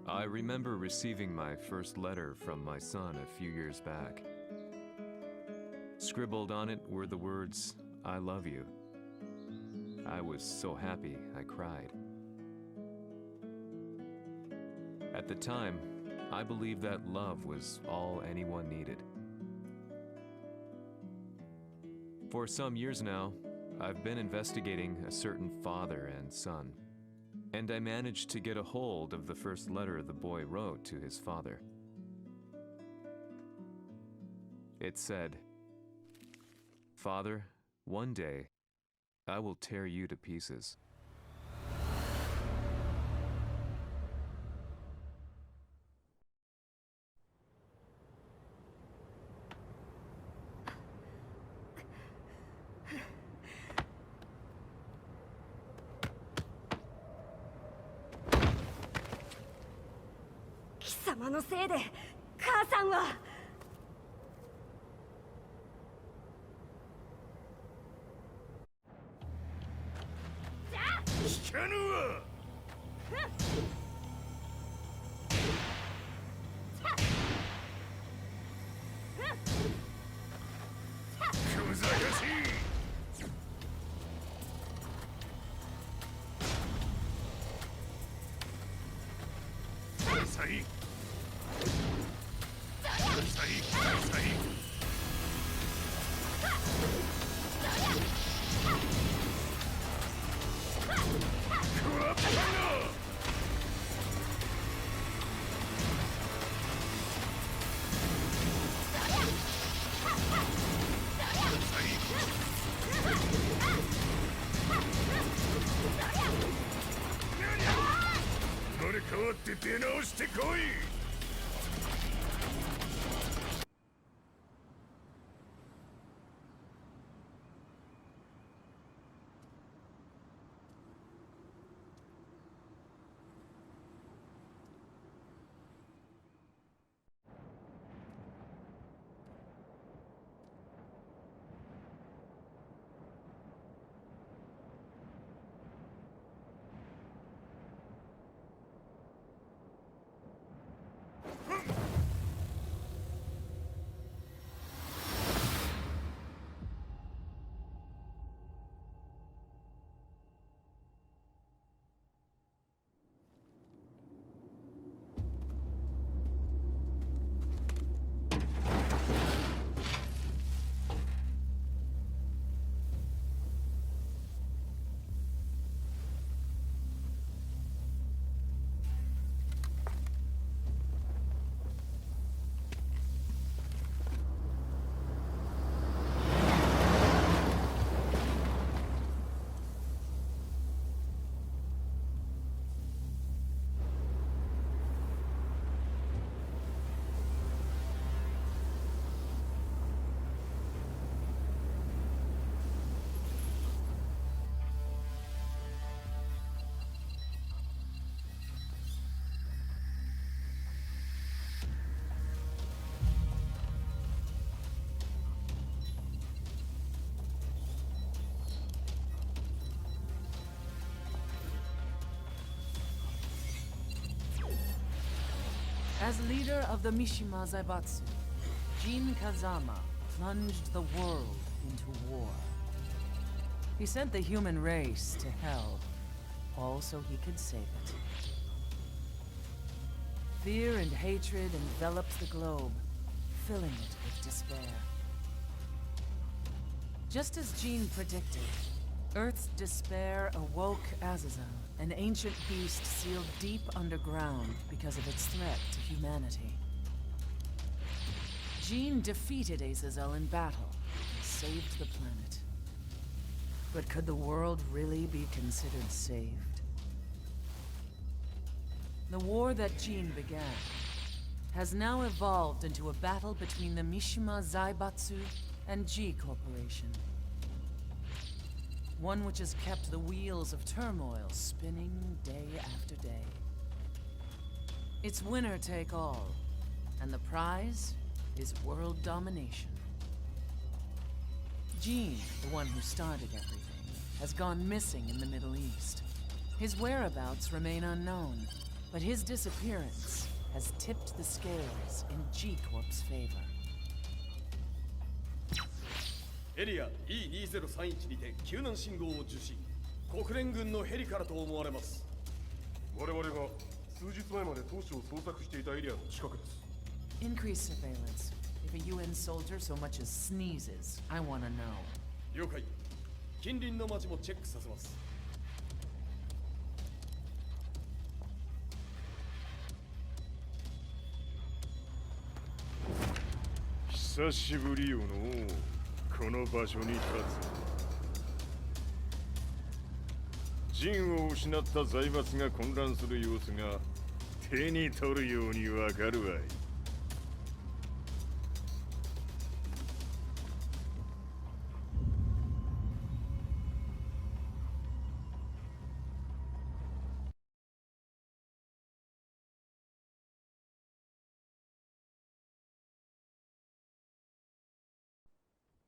I remember receiving my first letter from my son a few years back. Scribbled on it were the words, "I love you." I was so happy, I cried. At the time, I believed that love was all anyone needed. For some years now, I've been investigating a certain father and son, and I managed to get a hold of the first letter the boy wrote to his father. It said, "Father, one day, I will tear you to pieces." Kisamaのせいで母さんは。聞かぬわ。小賢しい。さい。さい。さい。生まれ変わって出直してこい。As leader of the Mishima Zaibatsu, Jin Kazama plunged the world into war. He sent the human race to hell, all so he could save it. Fear and hatred enveloped the globe, filling it with despair. Just as Jin predicted, Earth's despair awoke Azazel, an ancient beast sealed deep underground because of its threat to humanity. Jin defeated Azazel in battle and saved the planet. But could the world really be considered saved? The war that Jin began has now evolved into a battle between the Mishima Zaibatsu and G Corporation. One which has kept the wheels of turmoil spinning day after day. It's winner take all, and the prize is world domination. Jin, the one who started everything, has gone missing in the Middle East. His whereabouts remain unknown, But his disappearance has tipped the scales in G-Corp's favor. エリア E2031 にて救難信号を受信。国連軍のヘリからと思われます。我々が数日前まで当初を捜索していたエリアの近くです。Increase surveillance. If a UN soldier so much as sneezes, I want to know. 了解。近隣の町もチェックさせます。久しぶりよのこの場所に立つ。陣を失った財閥が混乱する様子が手に取るようにわかるわい。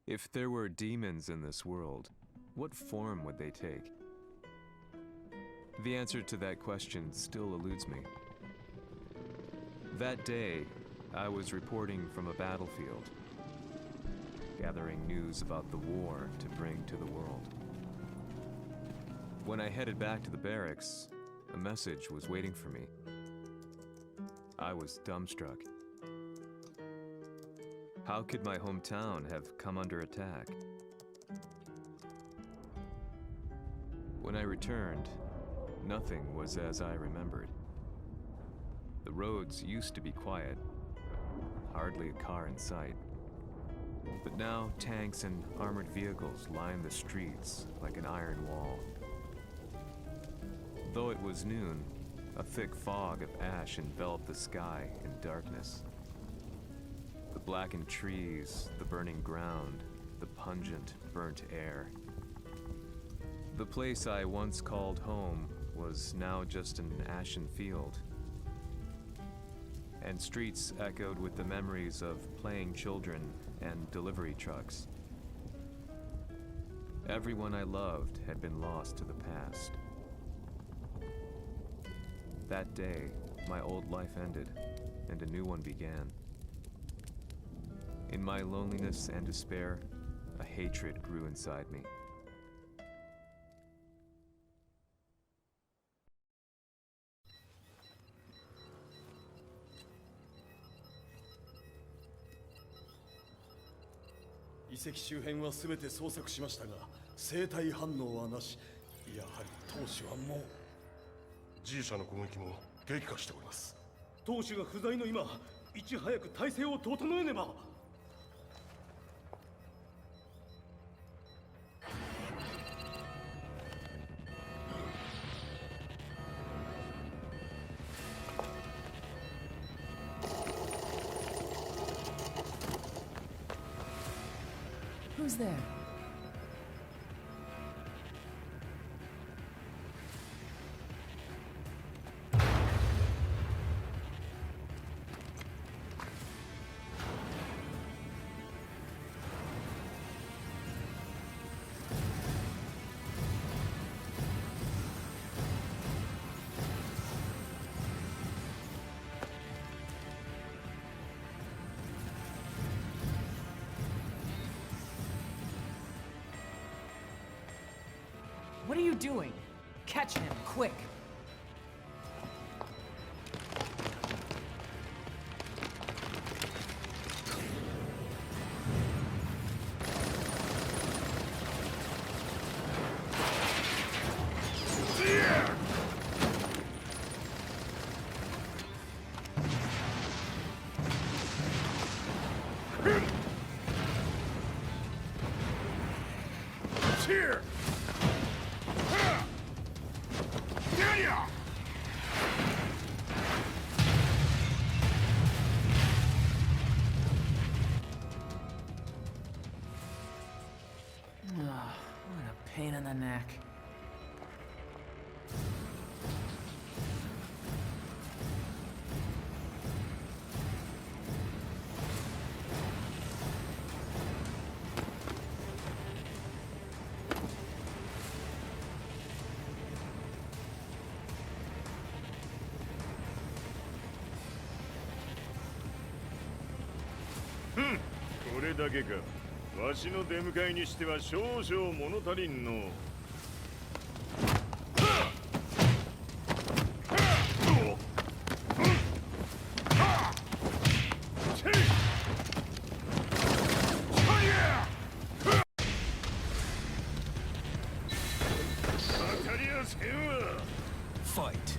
If there were demons in this world, what form would they take? The answer to that question still eludes me. That day, I was reporting from a battlefield, gathering news about the war to bring to the world. When I headed back to the barracks, a message was waiting for me. I was dumbstruck. How could my hometown have come under attack? When I returned, nothing was as I remembered. The roads used to be quiet, hardly a car in sight. But now tanks and armored vehicles line the streets like an iron wall. Though it was noon, a thick fog of ash enveloped the sky in darkness. The blackened trees, the burning ground, the pungent, burnt air. The place I once called home was now just an ashen field, and streets echoed with the memories of playing children and delivery trucks. Everyone I loved had been lost to the past. That day, my old life ended, and a new one began. In my loneliness and despair, a hatred grew inside me. "遺跡周辺はすべて捜索しましたが、生体反応はなし。やはり当主はもう。G 社の攻撃も激化しております。当主が不在の今、いち早く体制を整えねば。Who's there? What are you doing? Catch him, quick! Here! What a pain in the neck. だけか。わしの出迎えにしては少々物足りんの。Fight.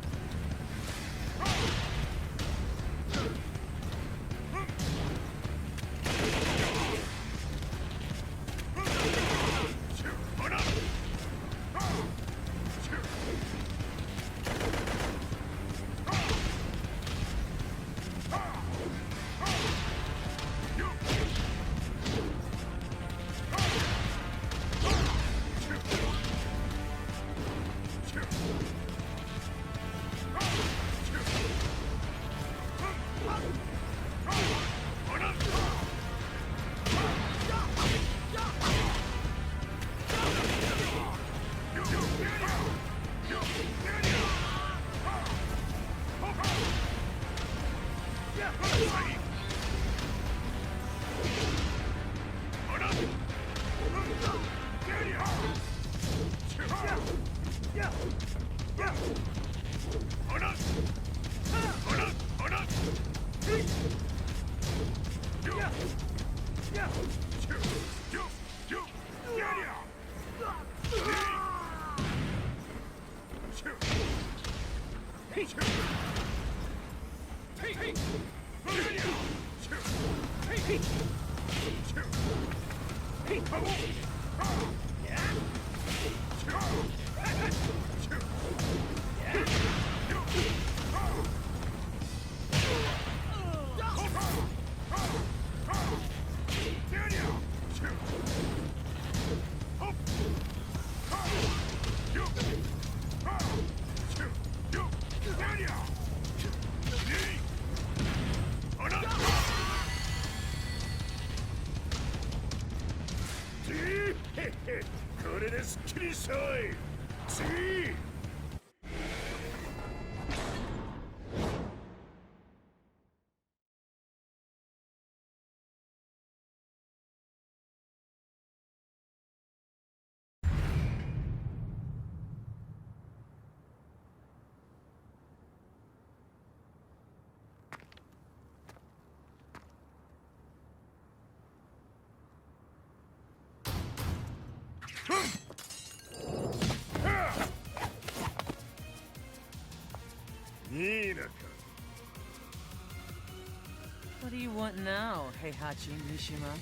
What do you want now, Heihachi Mishima?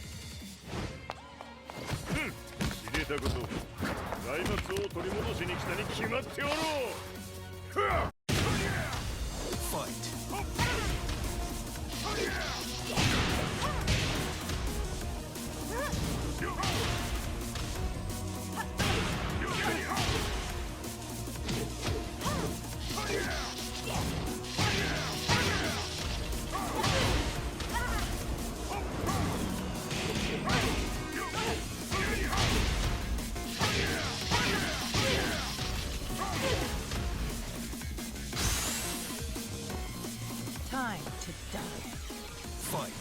知れたこと。財閥を取り戻しに来たに決まっておろう。Fight. Time to die. Fight.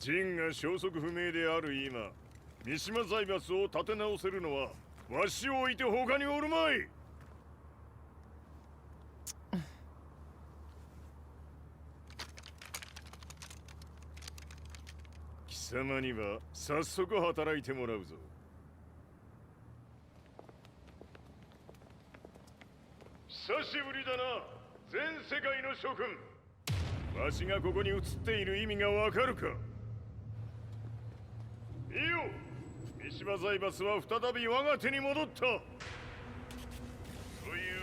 ジンが消息不明である今、三島財閥を立て直せるのはわしを置いて他におるまい。様には早速働いてもらうぞ。久しぶりだな、全世界の諸君。わしがここに映っている意味がわかるか。いいよ、三島財閥は再び我が手に戻った。とい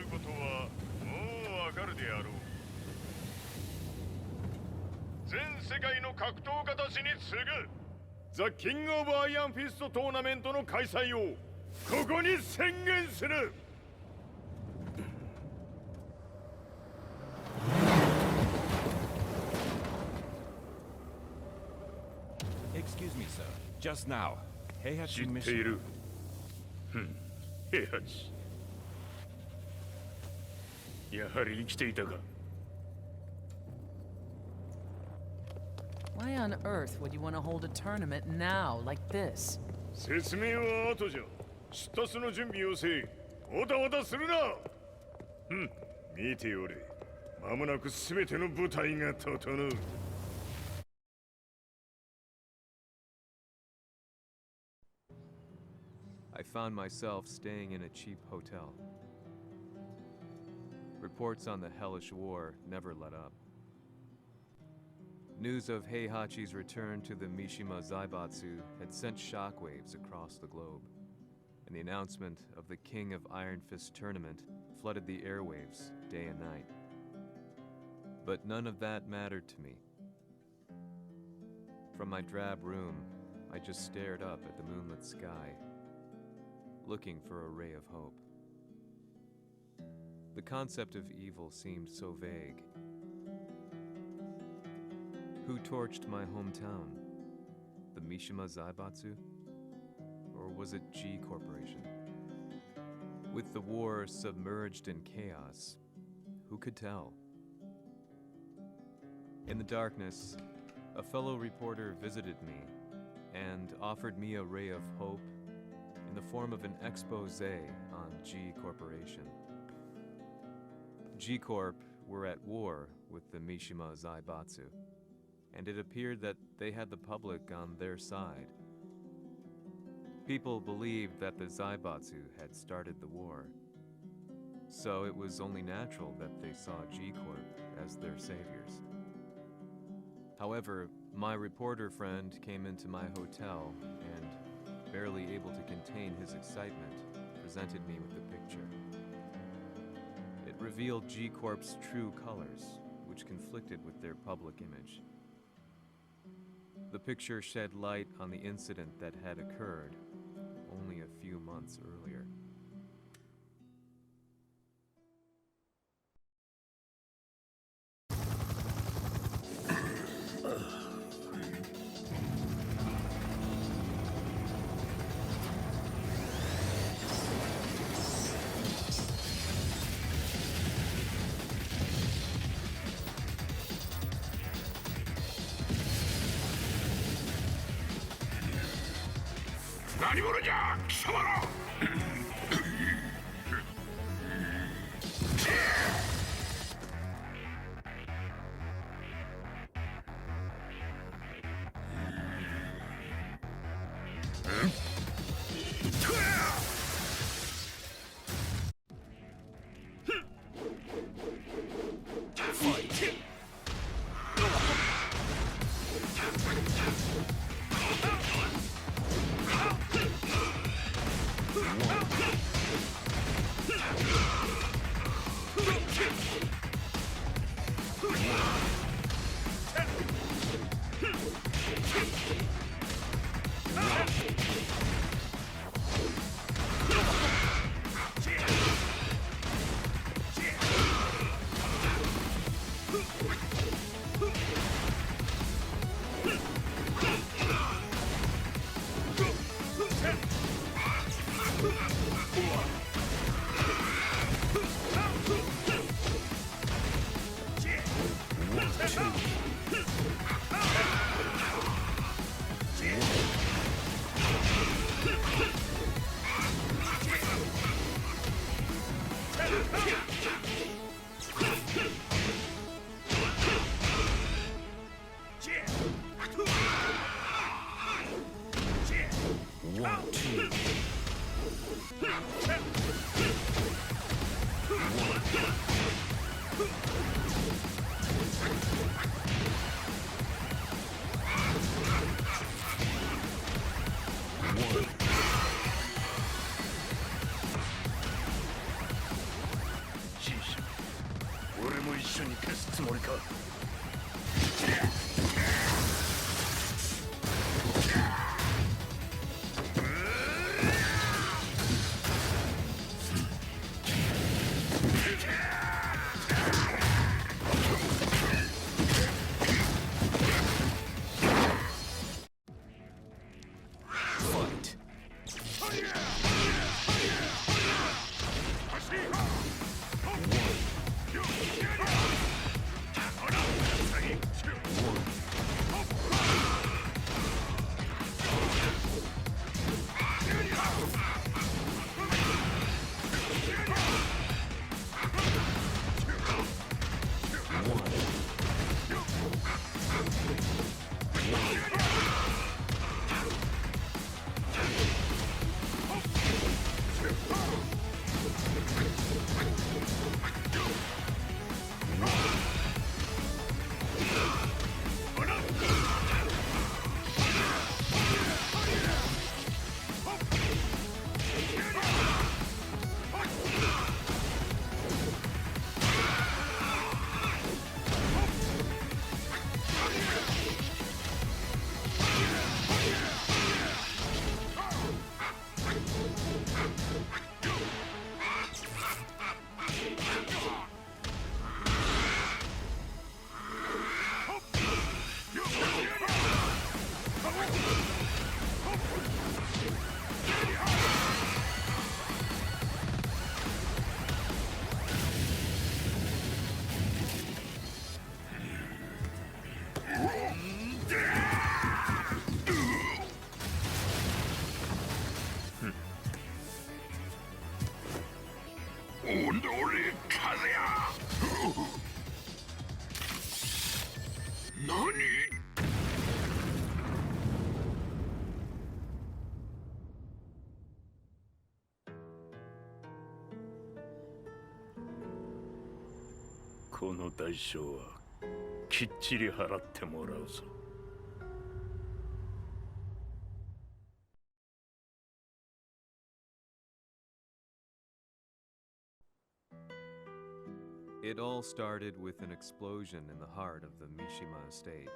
うことはもうわかるであろう。全世界の格闘家たちに次ぐザ・キング・オブ・アイアンフィストトーナメントの開催をここに宣言する。Excuse me, sir. Just now, Heihachi 知ってい Mishima. る。平八。やはり生きていたか。Why on earth would you want to hold a tournament now, like this? 説明は後じゃ。出立の準備をせい。おたおたするな。見ておれ。間もなく全ての部隊が整う。I found myself staying in a cheap hotel. Reports on the hellish war never let up. News of Heihachi's return to the Mishima Zaibatsu had sent shockwaves across the globe, and the announcement of the King of Iron Fist tournament flooded the airwaves day and night. But none of that mattered to me. From my drab room, I just stared up at the moonlit sky, looking for a ray of hope. The concept of evil seemed so vague. Who torched my hometown? The Mishima Zaibatsu? Or was it G Corporation? With the war submerged in chaos, who could tell? In the darkness, a fellow reporter visited me and offered me a ray of hope in the form of an expose on G Corporation. G Corp were at war with the Mishima Zaibatsu, and it appeared that they had the public on their side. People believed that the Zaibatsu had started the war, so it was only natural that they saw G Corp as their saviors. However, my reporter friend came into my hotel and, barely able to contain his excitement, presented me with the picture. It revealed G Corp's true colors, which conflicted with their public image. The picture shed light on the incident that had occurred only a few months earlier. 1, 2.この代償はきっちり払ってもらうぞ。It all started with an explosion in the heart of the Mishima estate.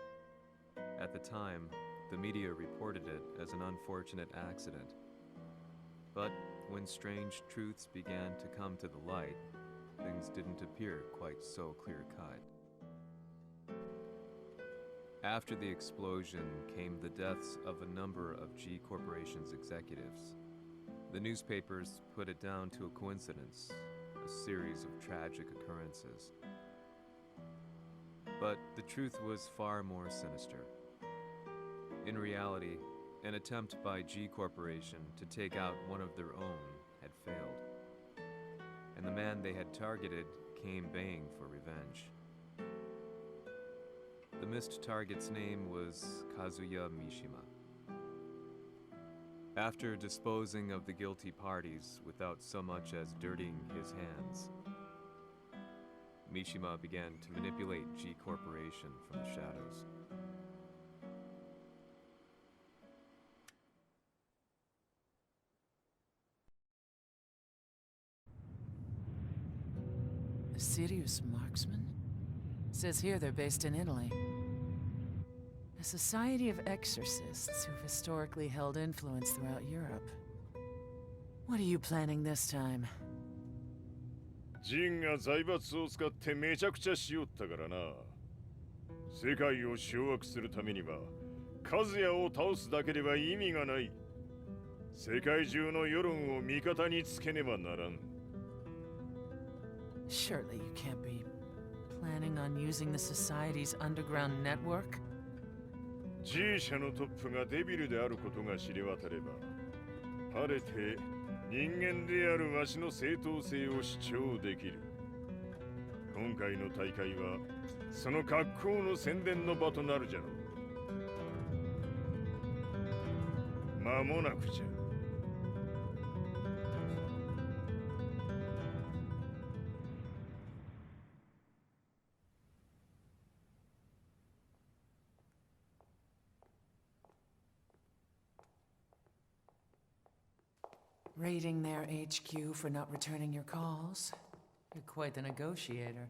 At the time, the media reported it as an unfortunate accident. But when strange truths began to come to the light, things didn't appear quite so clear-cut. After the explosion came the deaths of a number of G Corporation's executives. The newspapers put it down to a coincidence, a series of tragic occurrences. But the truth was far more sinister. In reality, an attempt by G Corporation to take out one of their own had failed. And the man they had targeted came baying for revenge. The missed target's name was Kazuya Mishima. After disposing of the guilty parties without so much as dirtying his hands, Mishima began to manipulate G Corporation from the shadows. A serious marksman? Says here they're based in Italy. A society of exorcists who've historically held influence throughout Europe. What are you planning this time? ジンが財閥を使ってめちゃくちゃしよったからな。世界を掌握するためにはカズヤを倒すだけでは意味がない。世界中の世論を味方につけねばならん。Surely you can't be planning on using the society's underground network? G 社のトップがデビルであることが知れ渡れば、晴れて人間であるわしの正当性を主張できる。今回の大会はその格好の宣伝の場となるじゃろう。間もなくじゃ。Raiding their HQ for not returning your calls. You're quite the negotiator.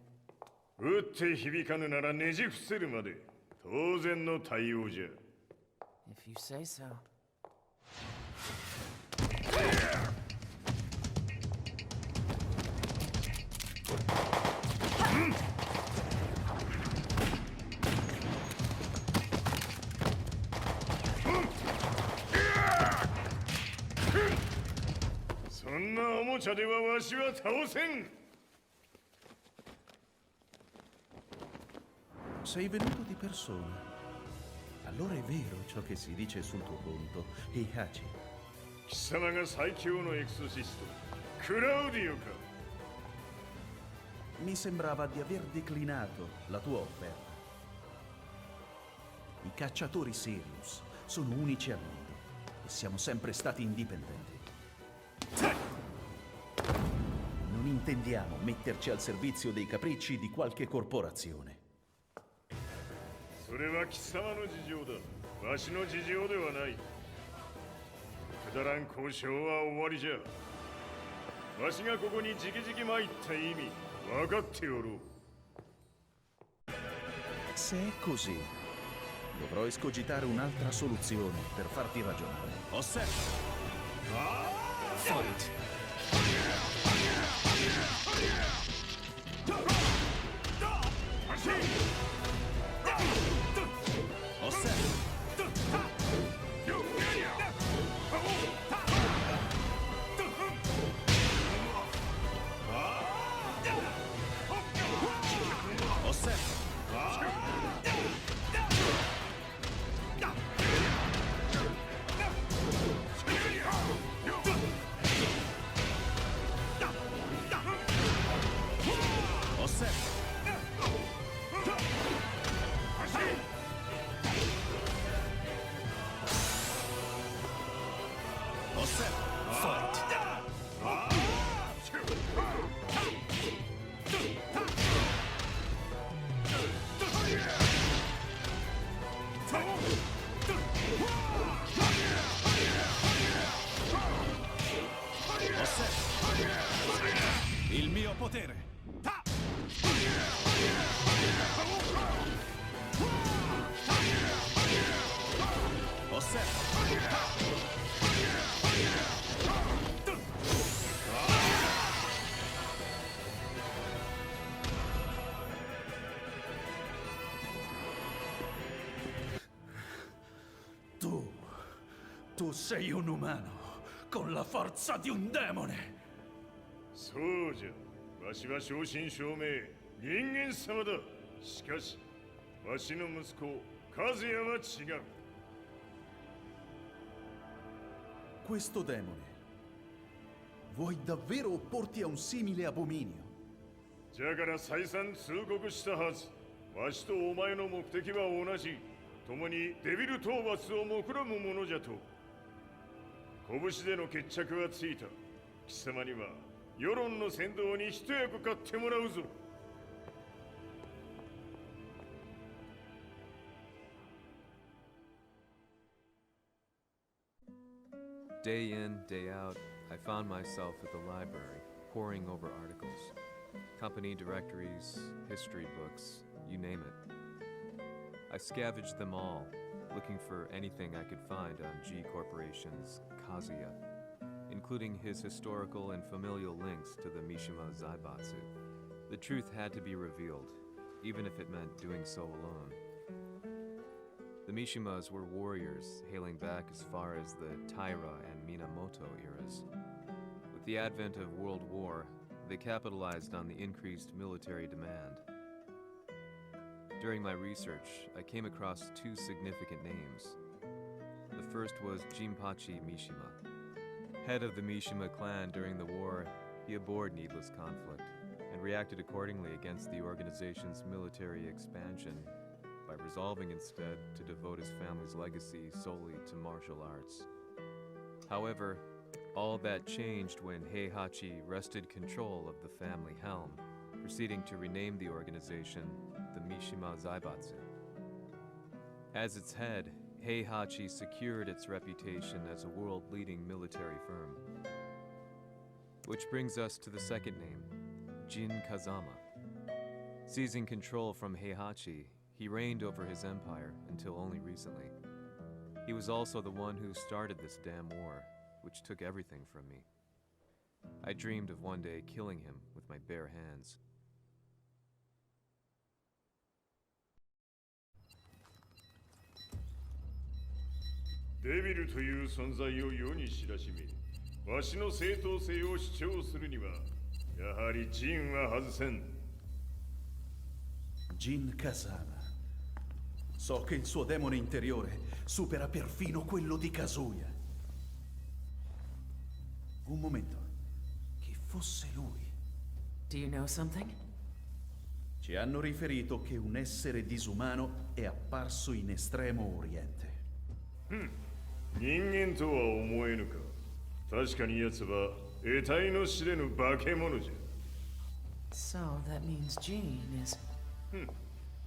打って響かぬならねじ伏せるまで当然の対応じゃ。 If you say so. そんなおもちゃではわしは倒せん。 Sei venuto di persona. Allora è vero ciò che si dice sul tuo conto, Heihachi. 貴様が最強のエクソシスト、クラウディオか。 Mi sembrava di aver declinato la tua offerta. I cacciatori Sirius sono unici al mondo e siamo sempre stati indipendenti. Non intendiamo metterci al servizio dei capricci di qualche corporazione. それは貴様の事情だ。わしの事情ではない。くだらん交渉は終わりじゃ。わしがここに直々参った意味、分かっておろう。 Se è così, dovrò escogitare un'altra soluzione per farti ragionare. Osserva! Fight! Osserva! Il mio potere! Osserva! Tu sei un umano con la forza di un demone! そうじゃ。わしは正真正銘人間様だ。しかし、わしの息子、和也は違う。 Questo demone, vuoi davvero opporti a un simile abominio? じゃから再三通告したはず。わしとお前の目的は同じ。共にデビル討伐を目論むものじゃと。拳での決着はついた。貴様には世論の先導に一役買ってもらうぞ。 Day in, day out, I found myself at the library, poring over articles. Company directories, history books, you name it. I scavenged them all, looking for anything I could find on G Corporation's Kazuya, including his historical and familial links to the Mishima Zaibatsu. The truth had to be revealed, even if it meant doing so alone. The Mishimas were warriors hailing back as far as the Taira and Minamoto eras. With the advent of World War, they capitalized on the increased military demand. During my research, I came across two significant names. The first was Jinpachi Mishima. Head of the Mishima clan during the war, he abhorred needless conflict and reacted accordingly against the organization's military expansion by resolving instead to devote his family's legacy solely to martial arts. However, all that changed when Heihachi wrested control of the family helm, proceeding to rename the organization the Mishima Zaibatsu. As its head, Heihachi secured its reputation as a world-leading military firm. Which brings us to the second name, Jin Kazama. Seizing control from Heihachi, he reigned over his empire until only recently. He was also the one who started this damn war, which took everything from me. I dreamed of one day killing him with my bare hands. Devil という存在を世に知らしめ、わしの正当性を主張するには、やはりジンは外せん。Jin Kazama. So che il suo demone interiore supera perfino quello di Kazuya. Un momento. Chi fosse lui? Do you know something? Ci hanno riferito che un essere disumano è apparso in Estremo Oriente. 人間とは思えぬか。確かに奴は得体の知れぬ化け物じゃ。 So that means Jean is...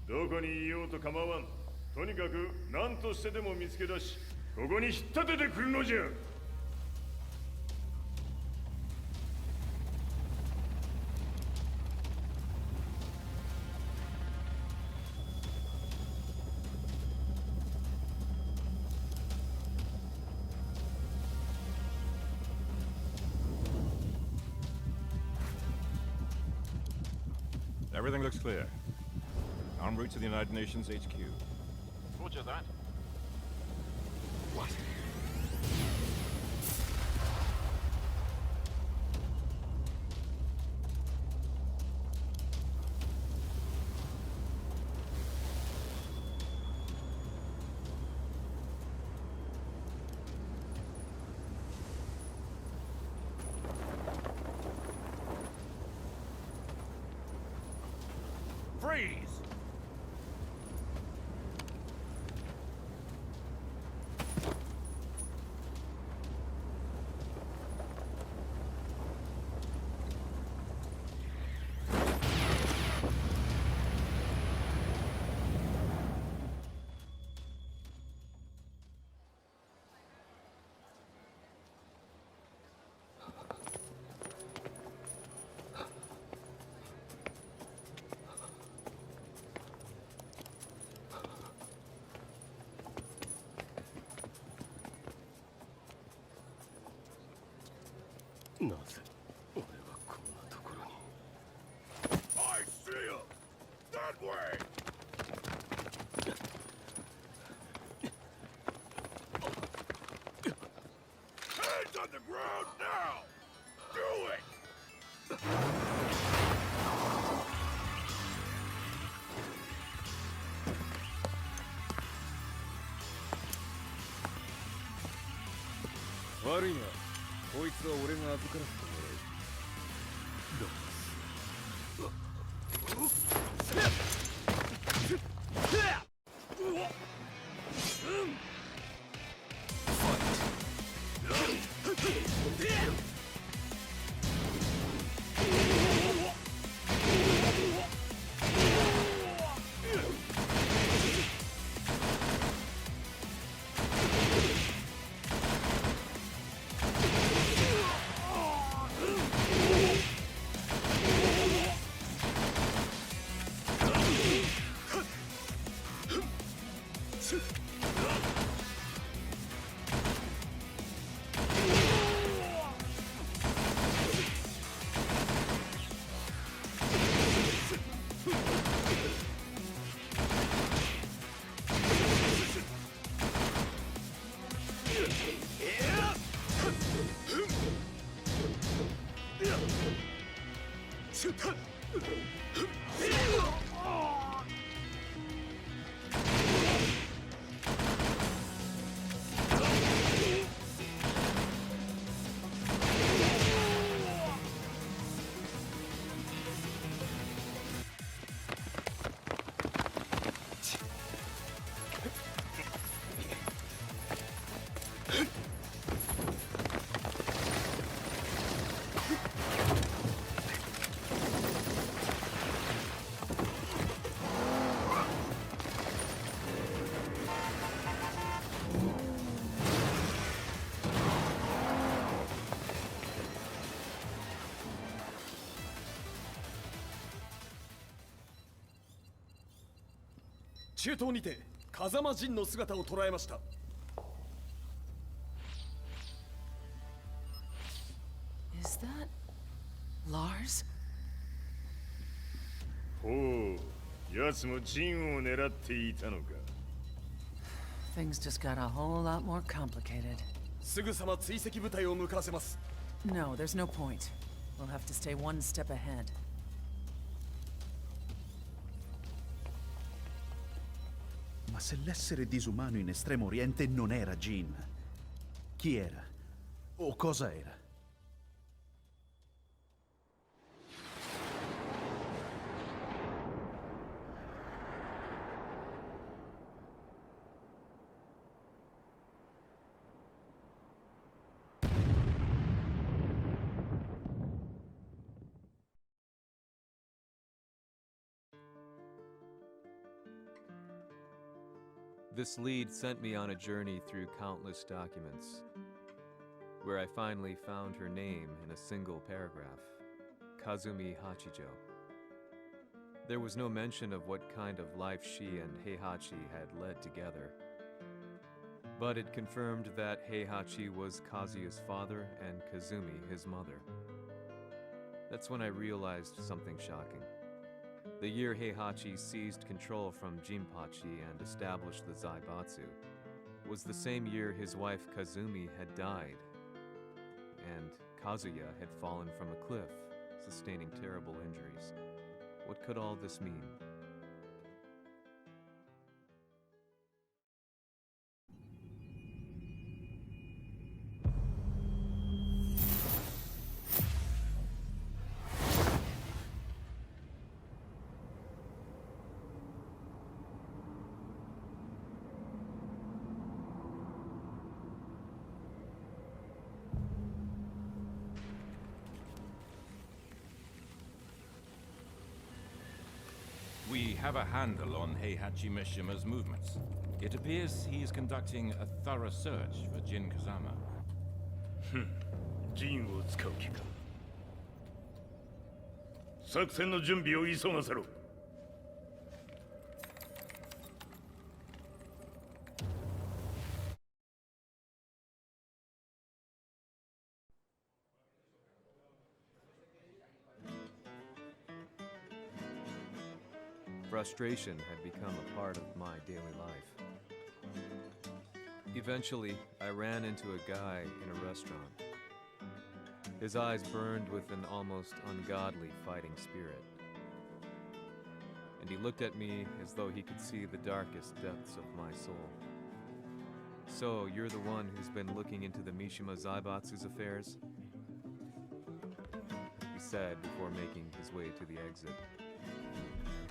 どこにいようと構わん。とにかく何としてでも見つけ出し、ここに引っ立ててくるのじゃ。 Everything looks clear. En route to the United Nations HQ. Roger that. What? Freeze! I see him! That way! Hands on the ground now! Do it! Worry not. こいつは俺が預からせてもらう。中東にて風間陣の姿を捉えました。Is that Lars? ほう、奴も陣を狙っていたのか。Things just got a whole lot more complicated. すぐさま追跡部隊を向かわせます。No, there's no point. We'll have to stay one step ahead. Ma se l'essere disumano in Estremo Oriente non era Jin, chi era? O cosa era? This lead sent me on a journey through countless documents, where I finally found her name in a single paragraph, Kazumi Hachijo. There was no mention of what kind of life she and Heihachi had led together, but it confirmed that Heihachi was Kazuya's father and Kazumi his mother. That's when I realized something shocking. The year Heihachi seized control from Jinpachi and established the Zaibatsu was the same year his wife Kazumi had died, and Kazuya had fallen from a cliff, sustaining terrible injuries. What could all this mean? We have a handle on Heihachi Mishima's movements. It appears he is conducting a thorough search for Jin Kazama. 陣を使う気か。作戦の準備を急がせろ。Frustration had become a part of my daily life. Eventually, I ran into a guy in a restaurant. His eyes burned with an almost ungodly fighting spirit. And he looked at me as though he could see the darkest depths of my soul. So, you're the one who's been looking into the Mishima Zaibatsu's affairs? He said before making his way to the exit.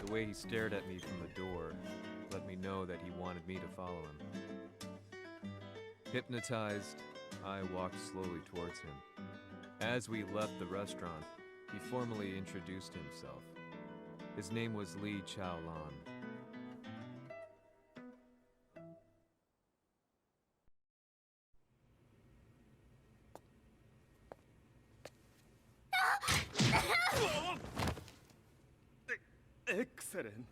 The way he stared at me from the door let me know that he wanted me to follow him. Hypnotized, I walked slowly towards him. As we left the restaurant, he formally introduced himself. His name was Li Chaolan. Excellent.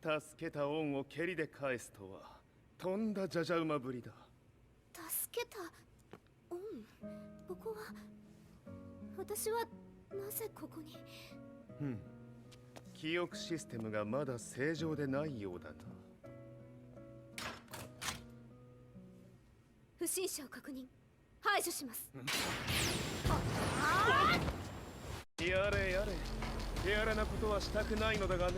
助けた恩を蹴りで返すとはとんだじゃじゃ馬ぶりだ。助けた恩。ここは私はなぜここに。記憶システムがまだ正常でないようだな。不審者を確認。排除します。やれやれ。手荒なことはしたくないのだがね。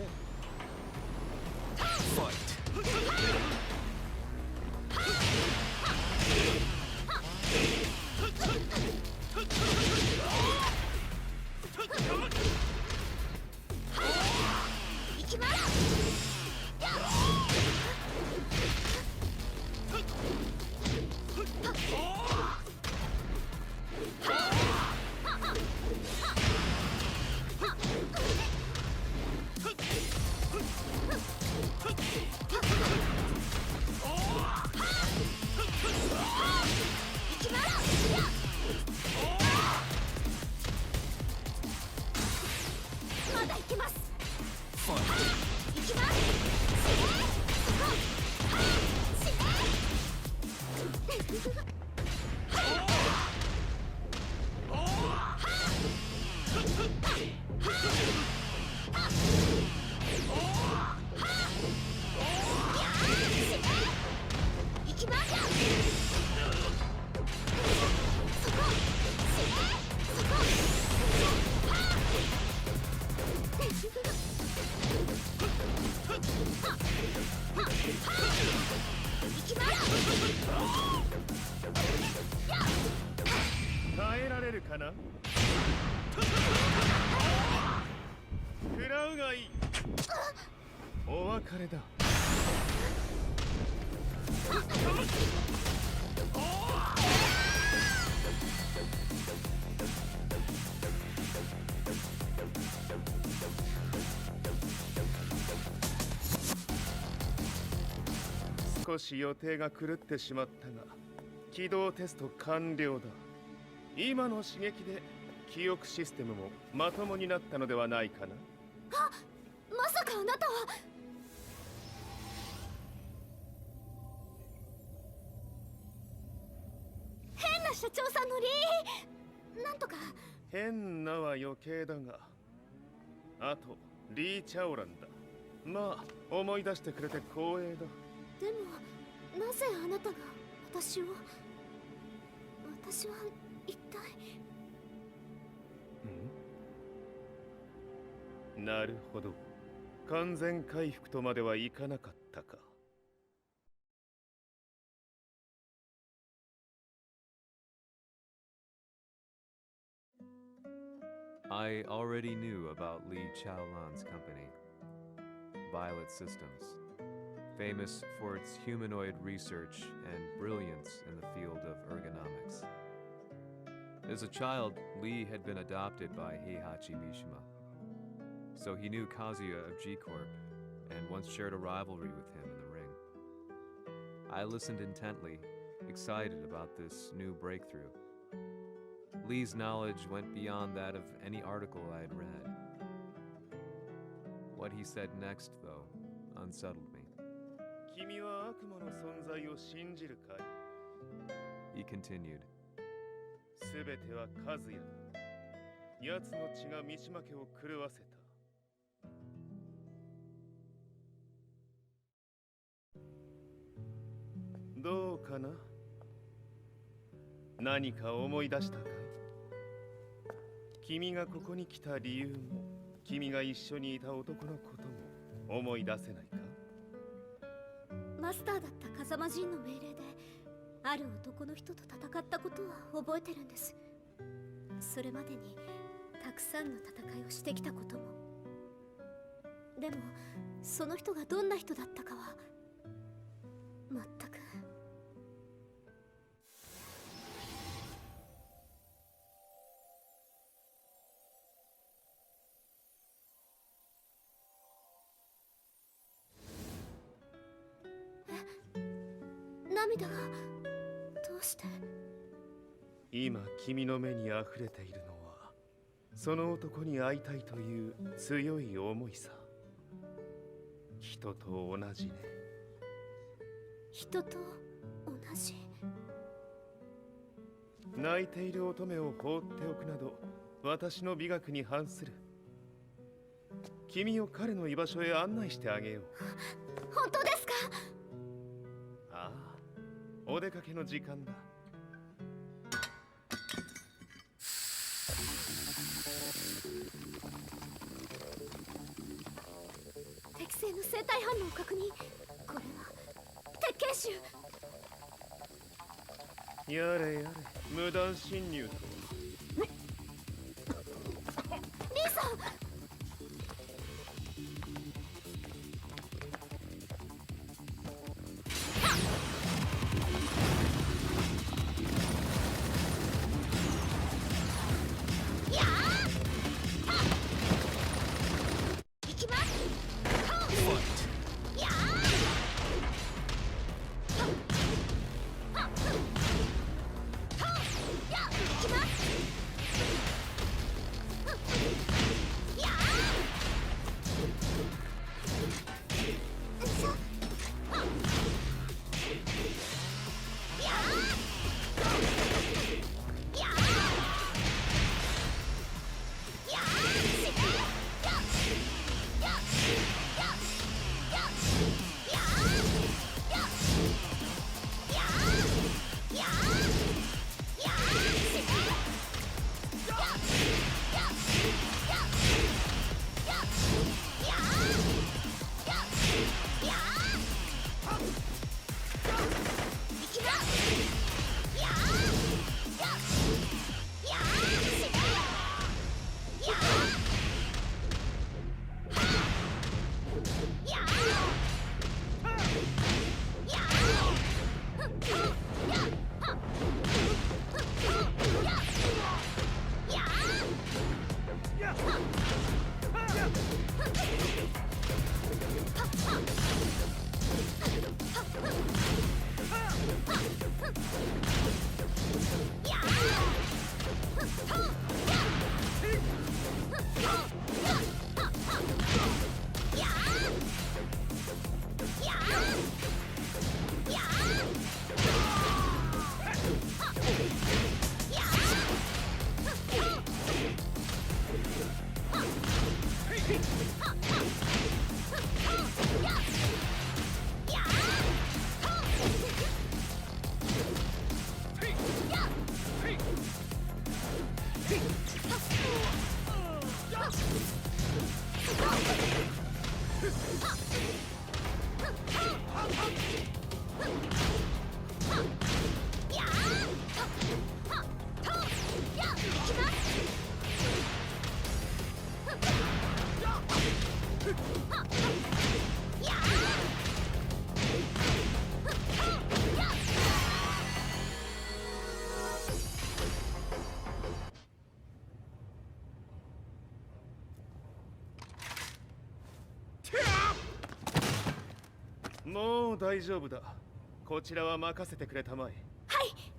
耐えられるかな。食らうがいい。お別れだ。少し予定が狂ってしまったが、起動テスト完了だ。今の刺激で記憶システムもまともになったのではないかな。あ、まさかあなたは。変な社長さんのなんとか。変なは余計だが、あとリー・チャオランだ。まあ思い出してくれて光栄だ。でもなぜあなたが私は一体。なるほど、完全回復とまではいかなかったか。I already knew about Li Chaolan's company, Violet Systems, famous for its humanoid research and brilliance in the field of ergonomics. As a child, Li had been adopted by Heihachi Mishima, so he knew Kazuya of G-Corp and once shared a rivalry with him in the ring. I listened intently, excited about this new breakthrough. Lee's knowledge went beyond that of any article I had read. What he said next, though, unsettled me. 君は悪魔の存在を信じるかい? He continued. すべてはカズヤ。奴の血が三島家を狂わせた。どうかな？何か思い出したかい？君がここに来た理由も、君が一緒にいた男のことも思い出せないか？マスターだった風間陣の命令である男の人と戦ったことは覚えてるんです。それまでにたくさんの戦いをしてきたことも。でもその人がどんな人だったかは全く。涙がどうして？今君の目にあふれているのはその男に会いたいという強い思いさ。人と同じね。人と同じ。泣いている乙女を放っておくなど私の美学に反する。君を彼の居場所へ案内してあげよう。本当ですか？ああ、お出かけの時間だ。適正の生体反応を確認。これは鉄拳臭。やれやれ、無断侵入と。リーさん。行きます。もう大丈夫だ。こちらは任せてくれたまえ。はい。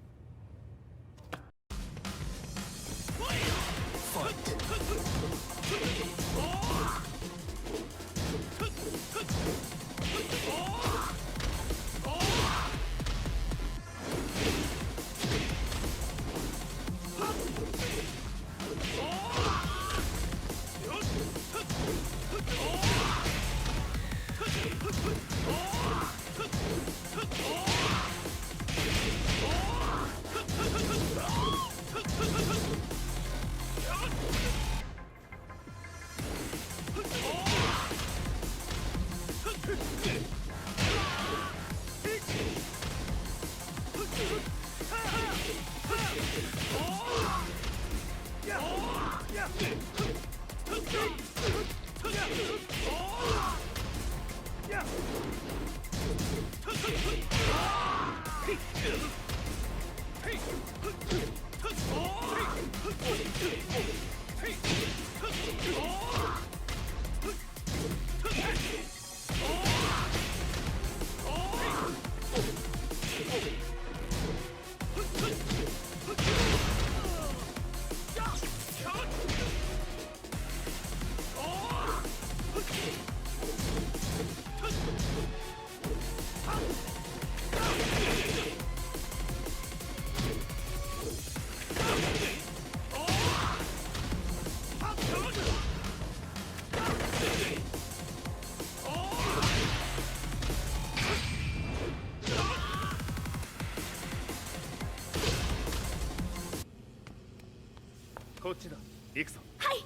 こっちだ。行くぞ。はい。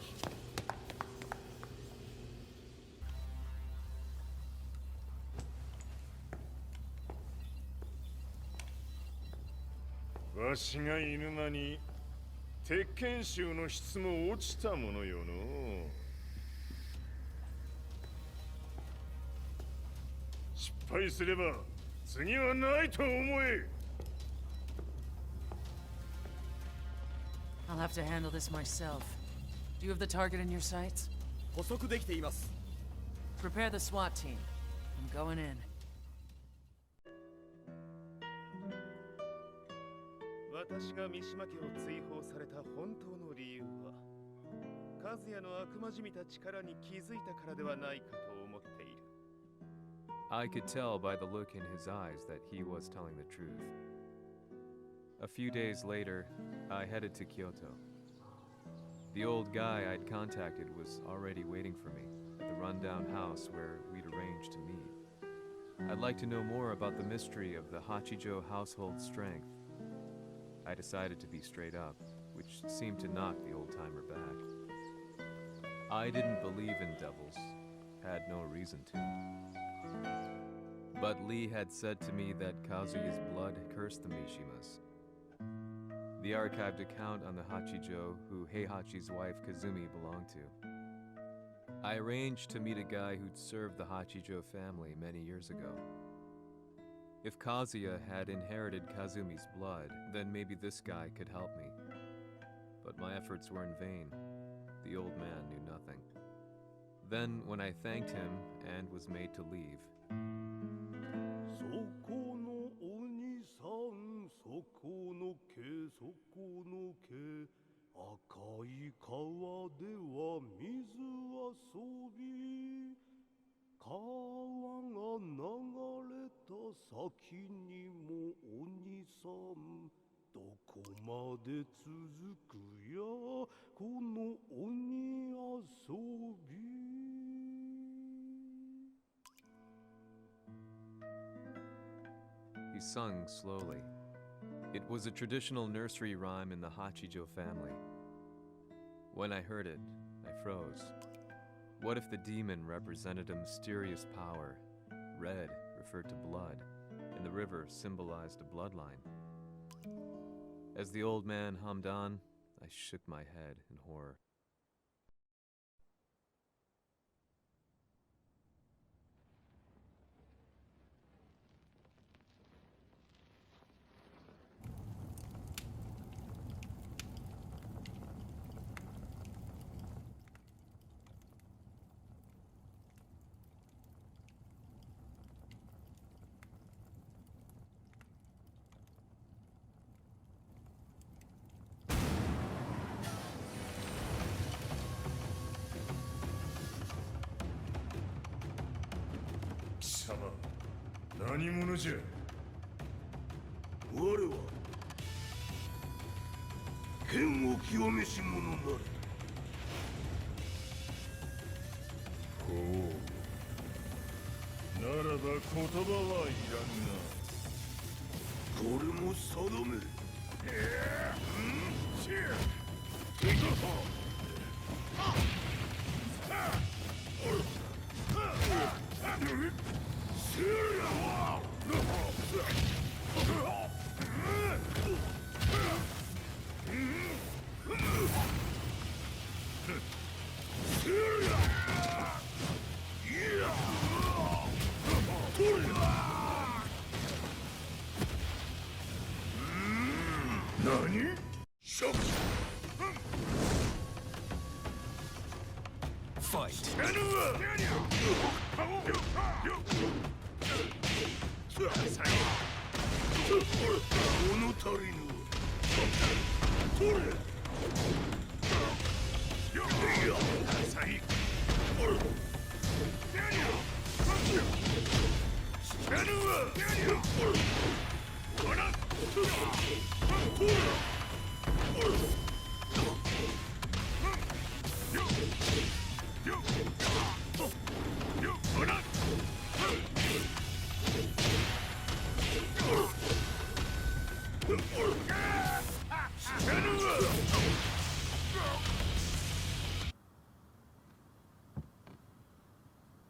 わしがいる間に鉄拳衆の質も落ちたものよの。失敗すれば次はないと思え。I'll have to handle this myself. Do you have the target in your sights? 捕捉できています。Prepare the SWAT team. I'm going in. 私が三島家を追放された本当の理由は、和也の悪魔じみた力に気づいたからではないかと思っている。I could tell by the look in his eyes that he was telling the truth. A few days later, I headed to Kyoto. The old guy I'd contacted was already waiting for me at the rundown house where we'd arranged to meet. I'd like to know more about the mystery of the Hachijo household strength. I decided to be straight up, which seemed to knock the old-timer back. I didn't believe in devils, had no reason to. But Lee had said to me that Kazuya's blood cursed the Mishimas. The archived account on the Hachijo who Heihachi's wife Kazumi belonged to. I arranged to meet a guy who'd served the Hachijo family many years ago. If Kazuya had inherited Kazumi's blood, then maybe this guy could help me. But my efforts were in vain. The old man knew nothing. Then, when I thanked him and was made to leave, そこのお兄さん、そこの毛、そこの毛、赤い川では水遊び、川が流れた先にもお兄さん、どこまで続くや、この鬼遊び。he sung slowly. It was a traditional nursery rhyme in the Hachijo family. When I heard it, I froze. What if the demon represented a mysterious power? Red referred to blood, and the river symbolized a bloodline. As the old man hummed on, I shook my head in horror. Sama, 何者じゃ。我は剣を清めし者なる。ほう。ならば言葉はいらんな。これも定め。何？ Fight! 物足りぬ。取れ。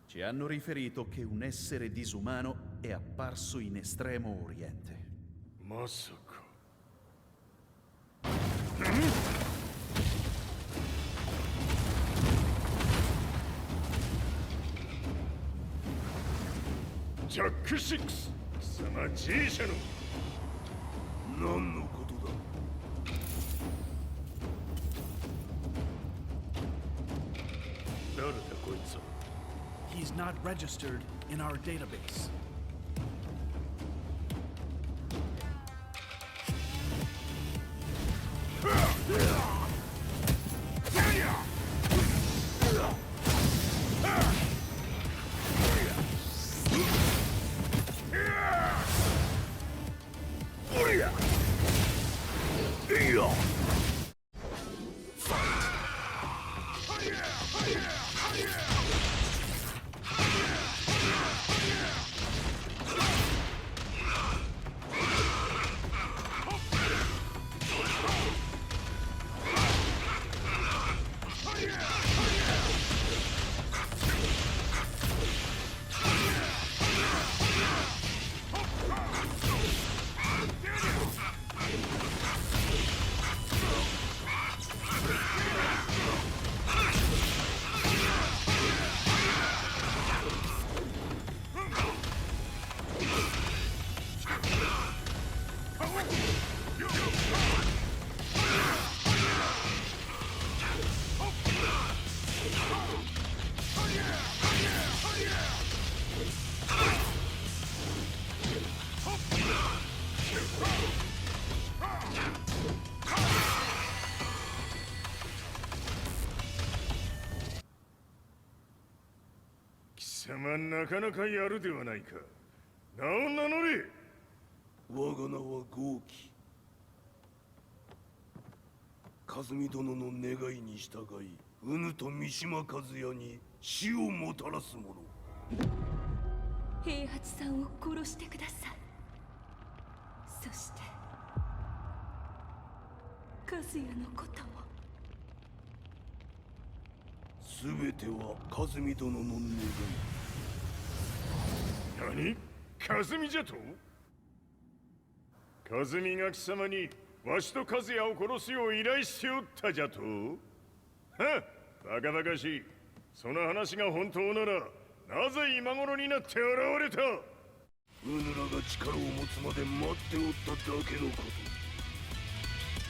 Ci hanno riferito che un essere disumano è apparso in Estremo Oriente. まさか。ジャック6、貴様 G 社の。何のことだ。誰だこいつは。 He's not registered in our database.なかなかやるではないか。名を名乗れ。我が名は豪輝。和美殿の願いに従い、うぬと三島和也に死をもたらす者。平八さんを殺してください。そして和也のことも。全ては和美殿の願い。何？和美じゃと？和美が貴様にわしと和也を殺すよう依頼しておったじゃと？はっ、バカバカしい。その話が本当ならなぜ今頃になって現れた？うぬらが力を持つまで待っておっただけのこと。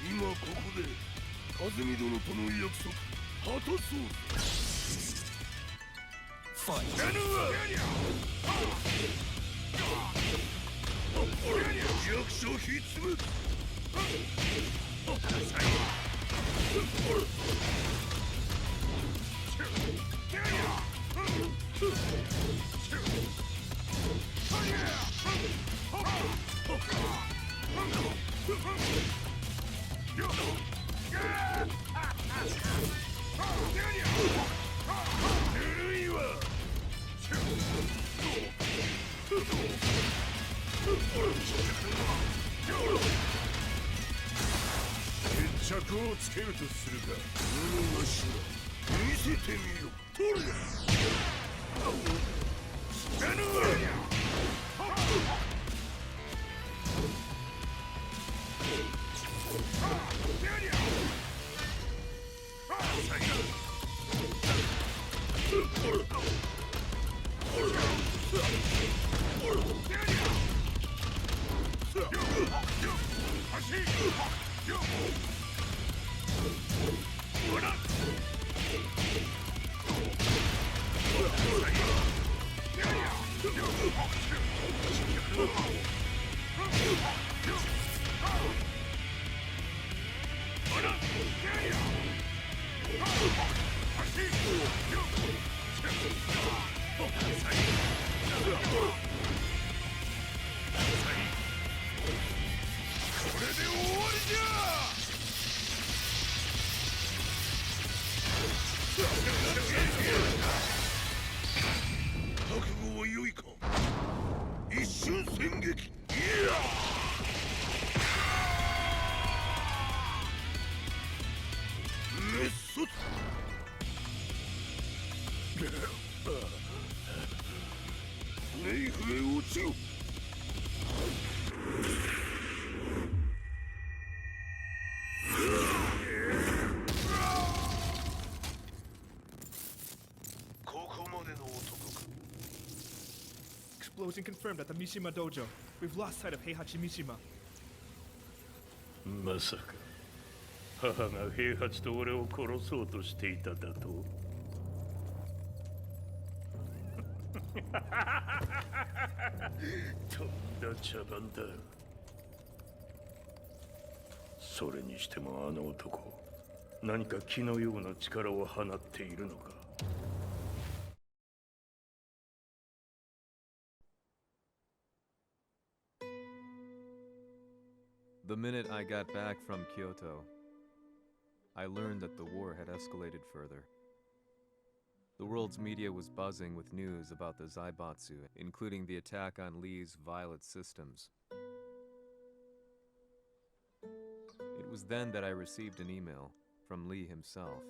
今ここで和美殿との約束果たそう。ファイト。弱者をひっつむ。決着をつけるとするか。布頭、見せてみよ。取れ。覚悟は良いか。一瞬戦撃。滅卒。ネイフへ落ちろ。Explosion confirmed at the Mishima dojo. We've lost sight of Heihachi Mishima. まさか母が平八と俺を殺そうとしていただと？とんだ茶番だ。それにしてもあの男、何か気のような力を放っているのか。The minute I got back from Kyoto, I learned that the war had escalated further. The world's media was buzzing with news about the Zaibatsu, including the attack on Lee's Violet systems. It was then that I received an email from Lee himself,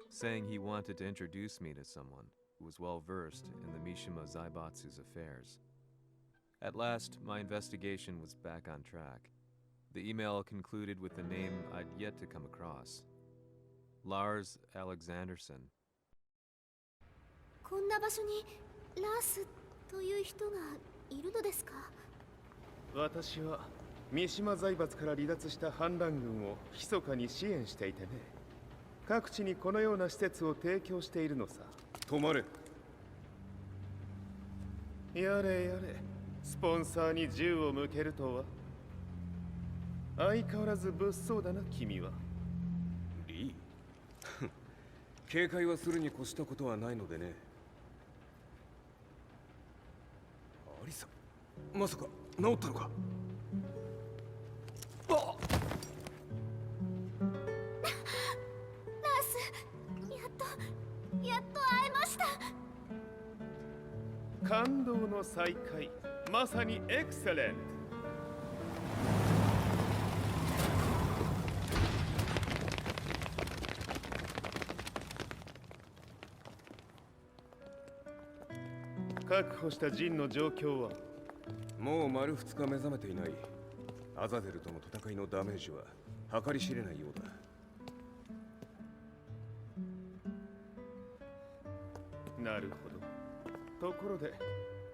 saying he wanted to introduce me to someone who was well versed in the Mishima Zaibatsu's affairs. At last, my investigation was back on track. The email concluded with a name I'd yet to come across. Lars Alexanderson. こんな場所にラースという人がいるのですか？私は三島財閥から離脱した反乱軍を密かに支援していてね。各地にこのような施設を提供しているのさ。止まれ。やれやれ、スポンサーに銃を向けるとは。相変わらず物騒だな、君は。リー警戒はするに越したことはないのでね。アリサ、まさか治ったのか？あっ！ラース、やっと会えました。感動の再会、まさにエクセレント。確保したジンの状況は？もう丸2日目覚めていない。アザゼルとの戦いのダメージは計り知れないようだ。なるほど。ところで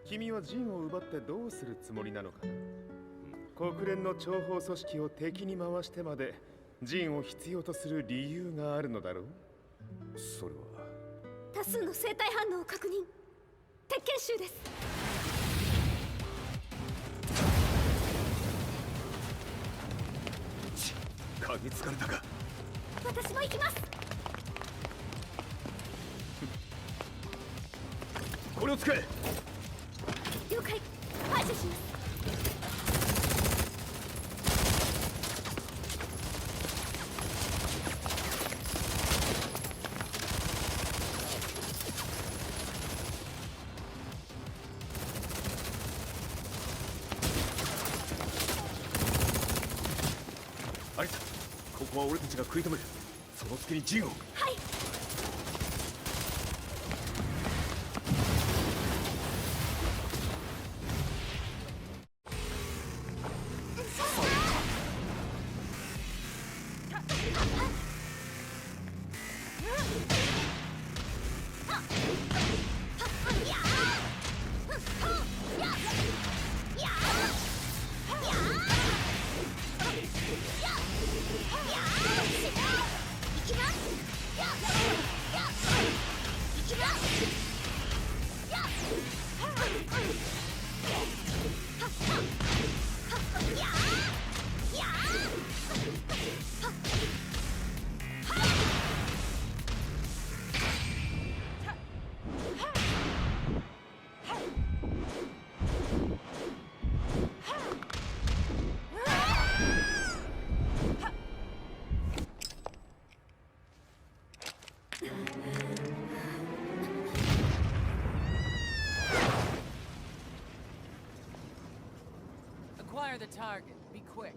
君はジンを奪ってどうするつもりなのかな？国連の諜報組織を敵に回してまでジンを必要とする理由があるのだろう？それは多数の生体反応を確認。鉄拳集です。嗅ぎつかれたか。私も行きます。これを使え。了解。排除します。アリサ、ここは俺たちが食い止める。その隙にジンを。はい。Acquire the target. Be quick.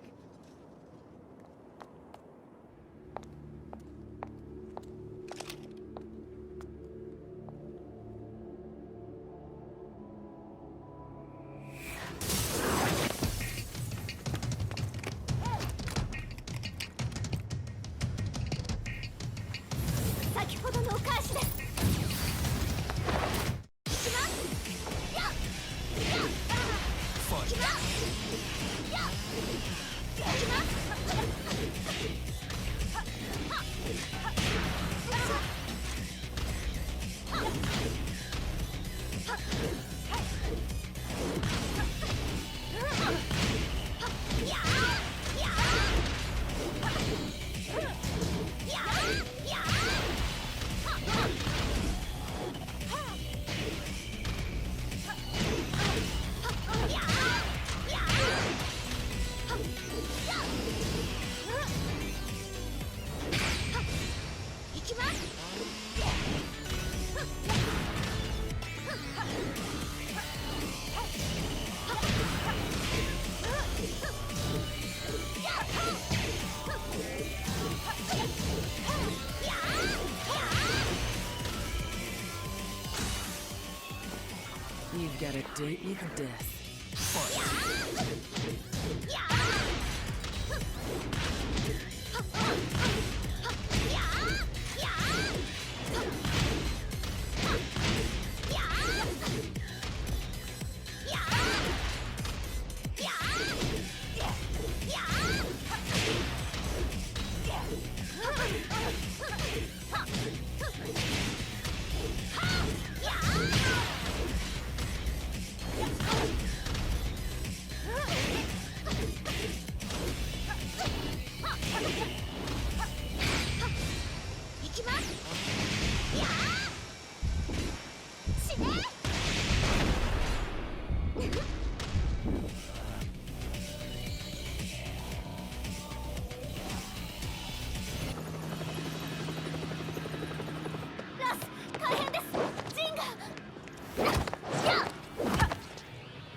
You've got a date with death.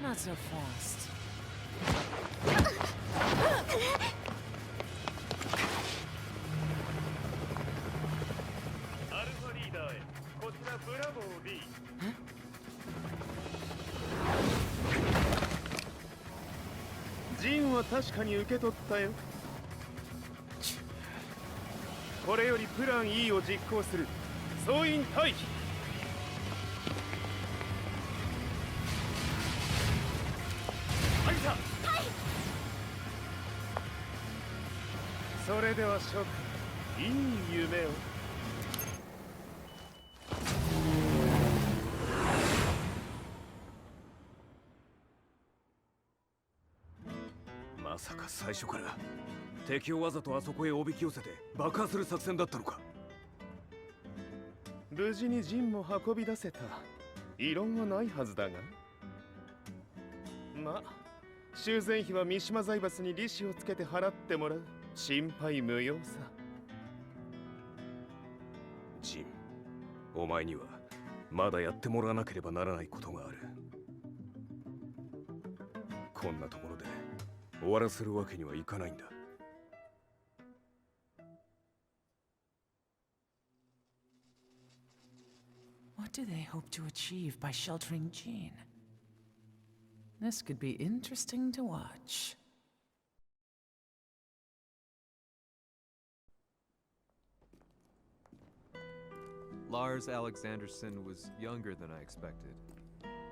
Not so fast. アルファリーダーへこちらブラボー B。は確かに受け取ったよ。これよりプラン E を実行する。総員退避。有田。はい。それでは諸君、いい夢を。まさか最初から敵をわざとあそこへおびき寄せて爆破する作戦だったのか。無事に陣も運び出せた。異論はないはずだが。まあ修繕費は三島財閥に利子をつけて払ってもらう。心配無用さ。陣、お前にはまだやってもらわなければならないことがある。こんなところで終わらせるわけにはいかないんだ。What do they hope to achieve by sheltering Jean? This could be interesting to watch. Lars Alexanderson was younger than I expected.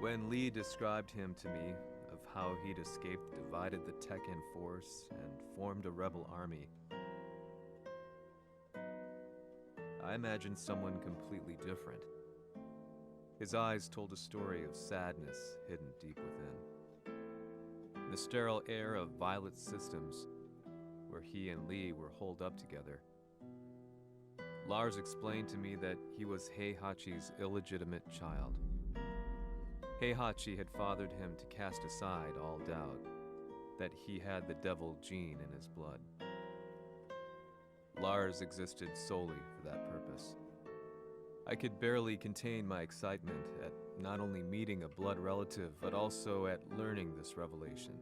When Lee described him to me, of how he'd escaped, divided the Tekken force, and formed a rebel army, I imagined someone completely different. His eyes told a story of sadness hidden deep within. The sterile air of Violet Systems, where he and Lee were holed up together. Lars explained to me that he was Heihachi's illegitimate child. Heihachi had fathered him to cast aside all doubt that he had the devil gene in his blood. Lars existed solely for that purpose. I could barely contain my excitement at not only meeting a blood relative, but also at learning this revelation.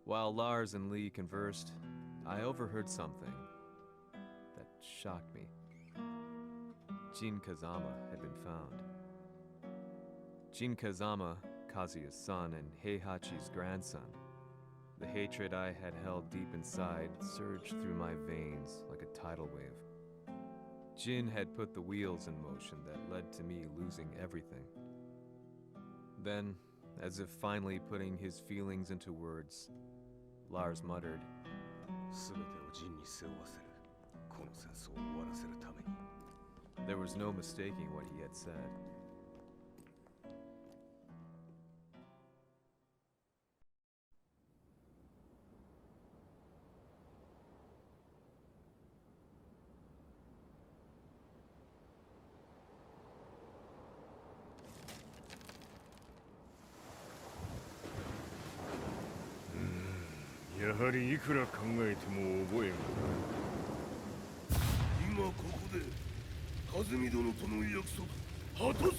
While Lars and Lee conversed, I overheard something that shocked me. Jin Kazama had been found. Jin Kazama, Kazuya's son and Heihachi's grandson. The hatred I had held deep inside surged through my veins like a tidal wave. Jin had put the wheels in motion that led to me losing everything. Then, as if finally putting his feelings into words, Lars muttered, There was no mistaking what he had said.やはりいくら考えても覚えがない。今ここで和美殿との約束果たそう。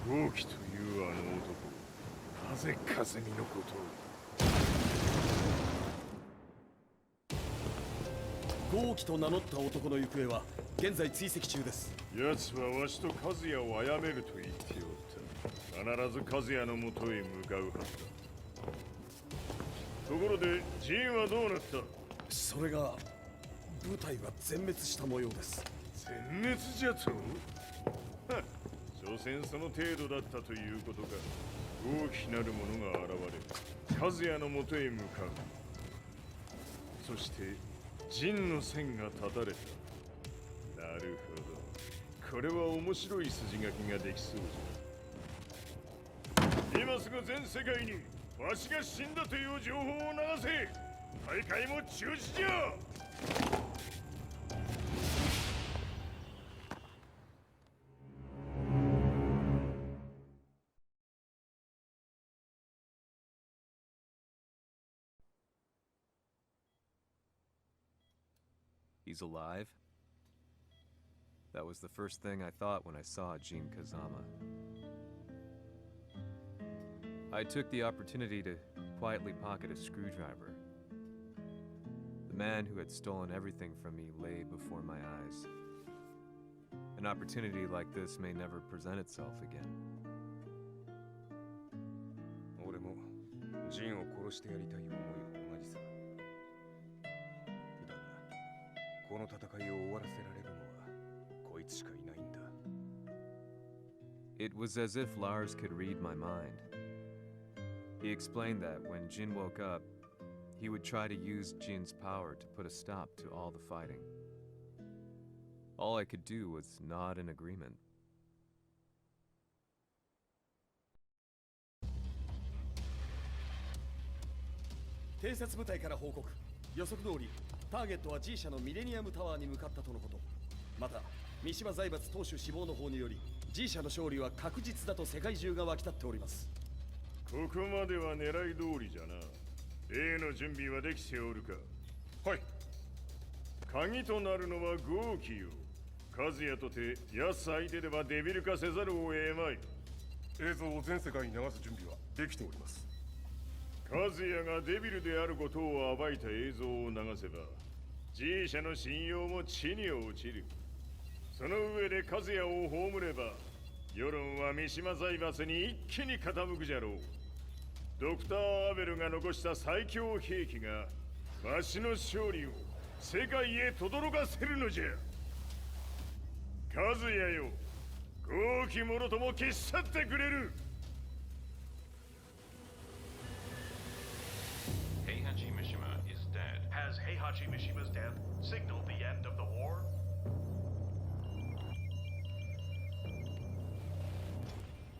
豪輝というあの男、なぜ和美のことを。豪輝と名乗った男の行方は現在追跡中です。奴はわしと和也を殺めると言っておった。必ず和也のもとへ向かうはずだ。ところでジンはどうなった？それが部隊は全滅した模様です。全滅じゃと？所詮その程度だったということか。大きなる者が現れ、和也のもとへ向かう。そして陣の線が断たれた。なるほど。これは面白い筋書きができそうじゃ。今すぐ全世界にわしが死んだという情報を流せ。大会も中止じゃ。He's alive? That was the first thing I thought when I saw Jin Kazama. I took the opportunity to quietly pocket a screwdriver. The man who had stolen everything from me lay before my eyes. An opportunity like this may never present itself again. 俺もジンを殺してやりたい思いは同じさ。だが、この戦いを終わらせられるのはこいつしかいないんだ。It was as if Lars could read my mind. He explained that when Jin woke up, he would try to use Jin's power to put a stop to all the fighting. All I could do was nod in agreement. 偵察部隊から報告。予測通り、ターゲットは G 社のミレニアムタワーに向かったとのこと。また、三島財閥当主死亡の方により、G 社の勝利は確実だと世界中が沸き立っております。ここまでは狙い通りじゃな。例の準備はできておるか。はい。鍵となるのは豪気よ。和也とて安相手ではデビル化せざるを得まい。映像を全世界に流す準備はできております。和也がデビルであることを暴いた映像を流せば G 社の信用も地に落ちる。その上で和也を葬れば世論は三島財閥に一気に傾くじゃろう。ドクター・アベルが残した最強兵器がわしの勝利を世界へ轟かせるのじゃ。和也よ、豪気者とも消し去ってくれる。Heihachi Mishima is dead. Has Heihachi Mishima's death signaled the end of the war?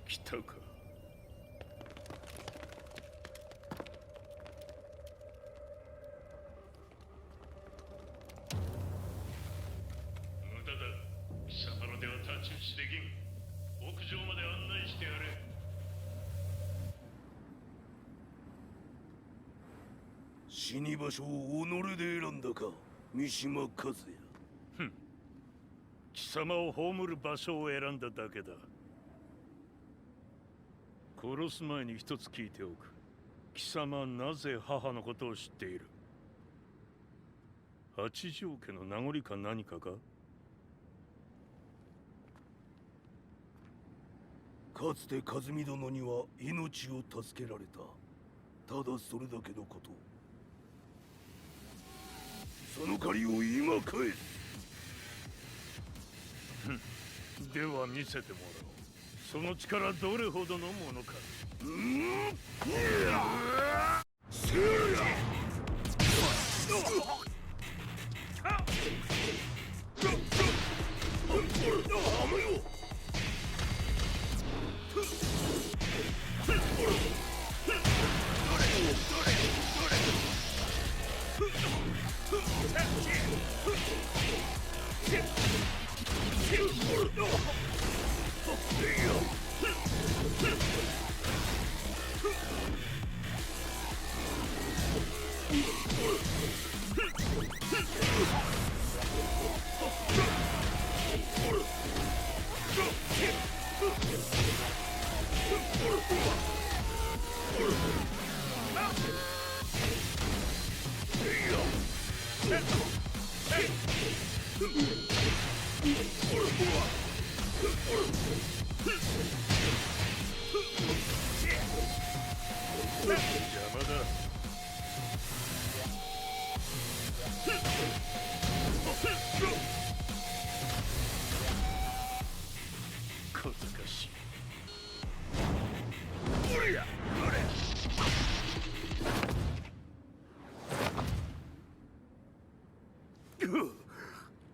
来たか。無駄だ。貴様らでは太刀打ちできん。屋上まで案内してやれ。死に場所を己で選んだか、三島和也。ふん。貴様を葬る場所を選んだだけだ。殺す前に一つ聞いておく。貴様なぜ母のことを知っている？八条家の名残か何かか？かつて和美殿には命を助けられた。ただそれだけのこと。その借りを今返す。では見せてもらおう。その力どれほどのものか。せや！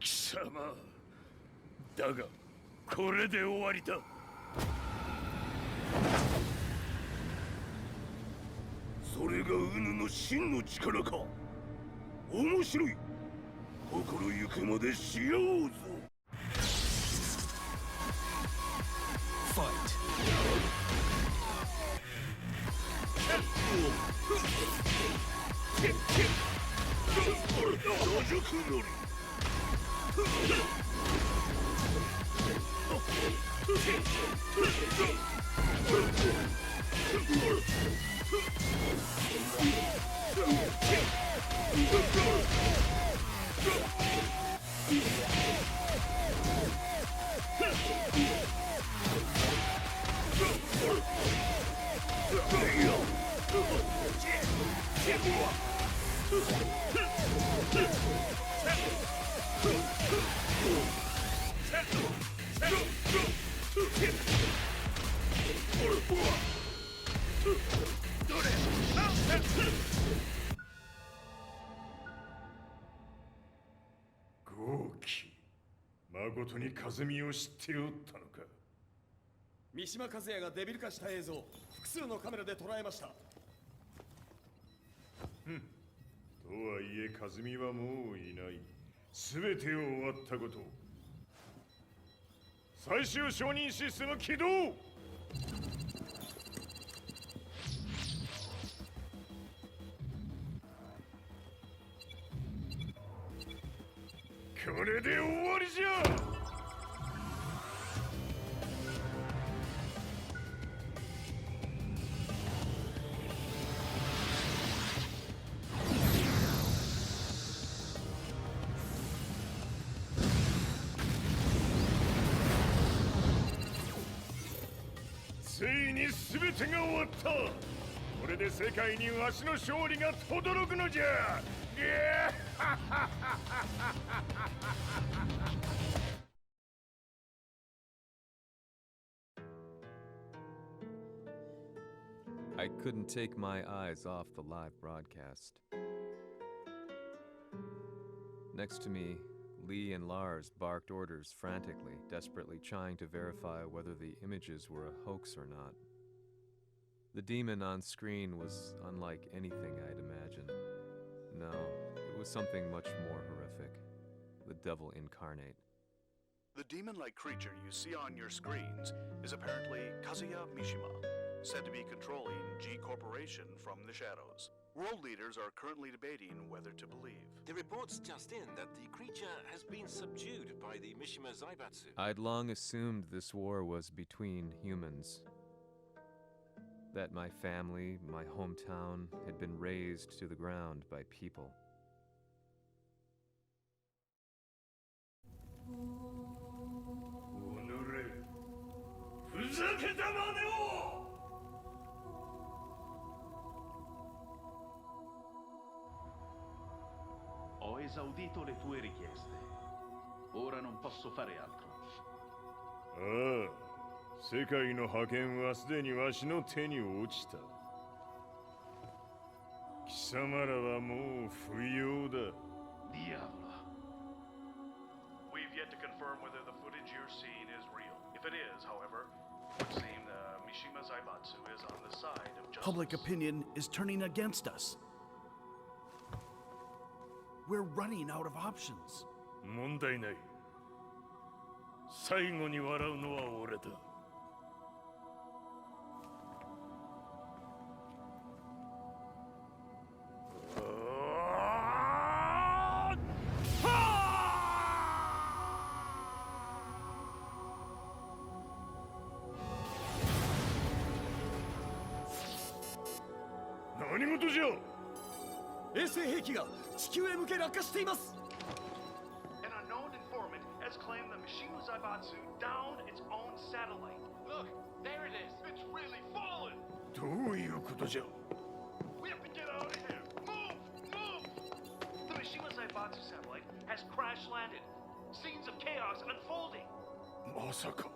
貴様だがこれで終わりだ。それがウヌの真の力か。面白い。心ゆくまでしようぞ。ファイト。野宿乗り。豪気、まことに和美を知っておったのか。三島和也がデビル化した映像、複数のカメラで捉えました。とはいえ和美はもういない。全てを終わったこと。最終承認システム起動。これで終わりじゃ。ついに全てが終わった。これで世界にわしの勝利が轟くのじゃ。I couldn't take my eyes off the live broadcast. Next to me, Lee and Lars barked orders frantically, desperately trying to verify whether the images were a hoax or not. The demon on screen was unlike anything I'd imagined. No, it was something much more horrific. The devil incarnate. The demon-like creature you see on your screens is apparently Kazuya Mishima, said to be controlling G Corporation from the shadows. World leaders are currently debating whether to believe. The report's just in that the creature has been subdued by the Mishima Zaibatsu. I'd long assumed this war was between humans. That my family, my hometown, had been razed to the ground by people. Ho esaudito le tue richieste. Ora non posso fare altro. ああ、世界の覇権はすでにわしの手に落ちた。貴様らはもう不要だ。Diavolo. We've yet to confirm whether the footage you're seeing is real. If it is, however, it would seem Mishima Zaibatsu is on the side of justice. Public opinion is turning against us. We're running out of options. 問題ない。最後に笑うのは俺だ。何事じゃ。衛星兵器が地球へ向け落下しています。An unknown informant has claimed the Mishima Zaibatsu downed its own satellite. Look, there it is. It's really fallen. どういうことじゃ。We have to get out of here. Move, move. The Mishima Zaibatsu satellite has crash landed. Scenes of chaos unfolding. まさか、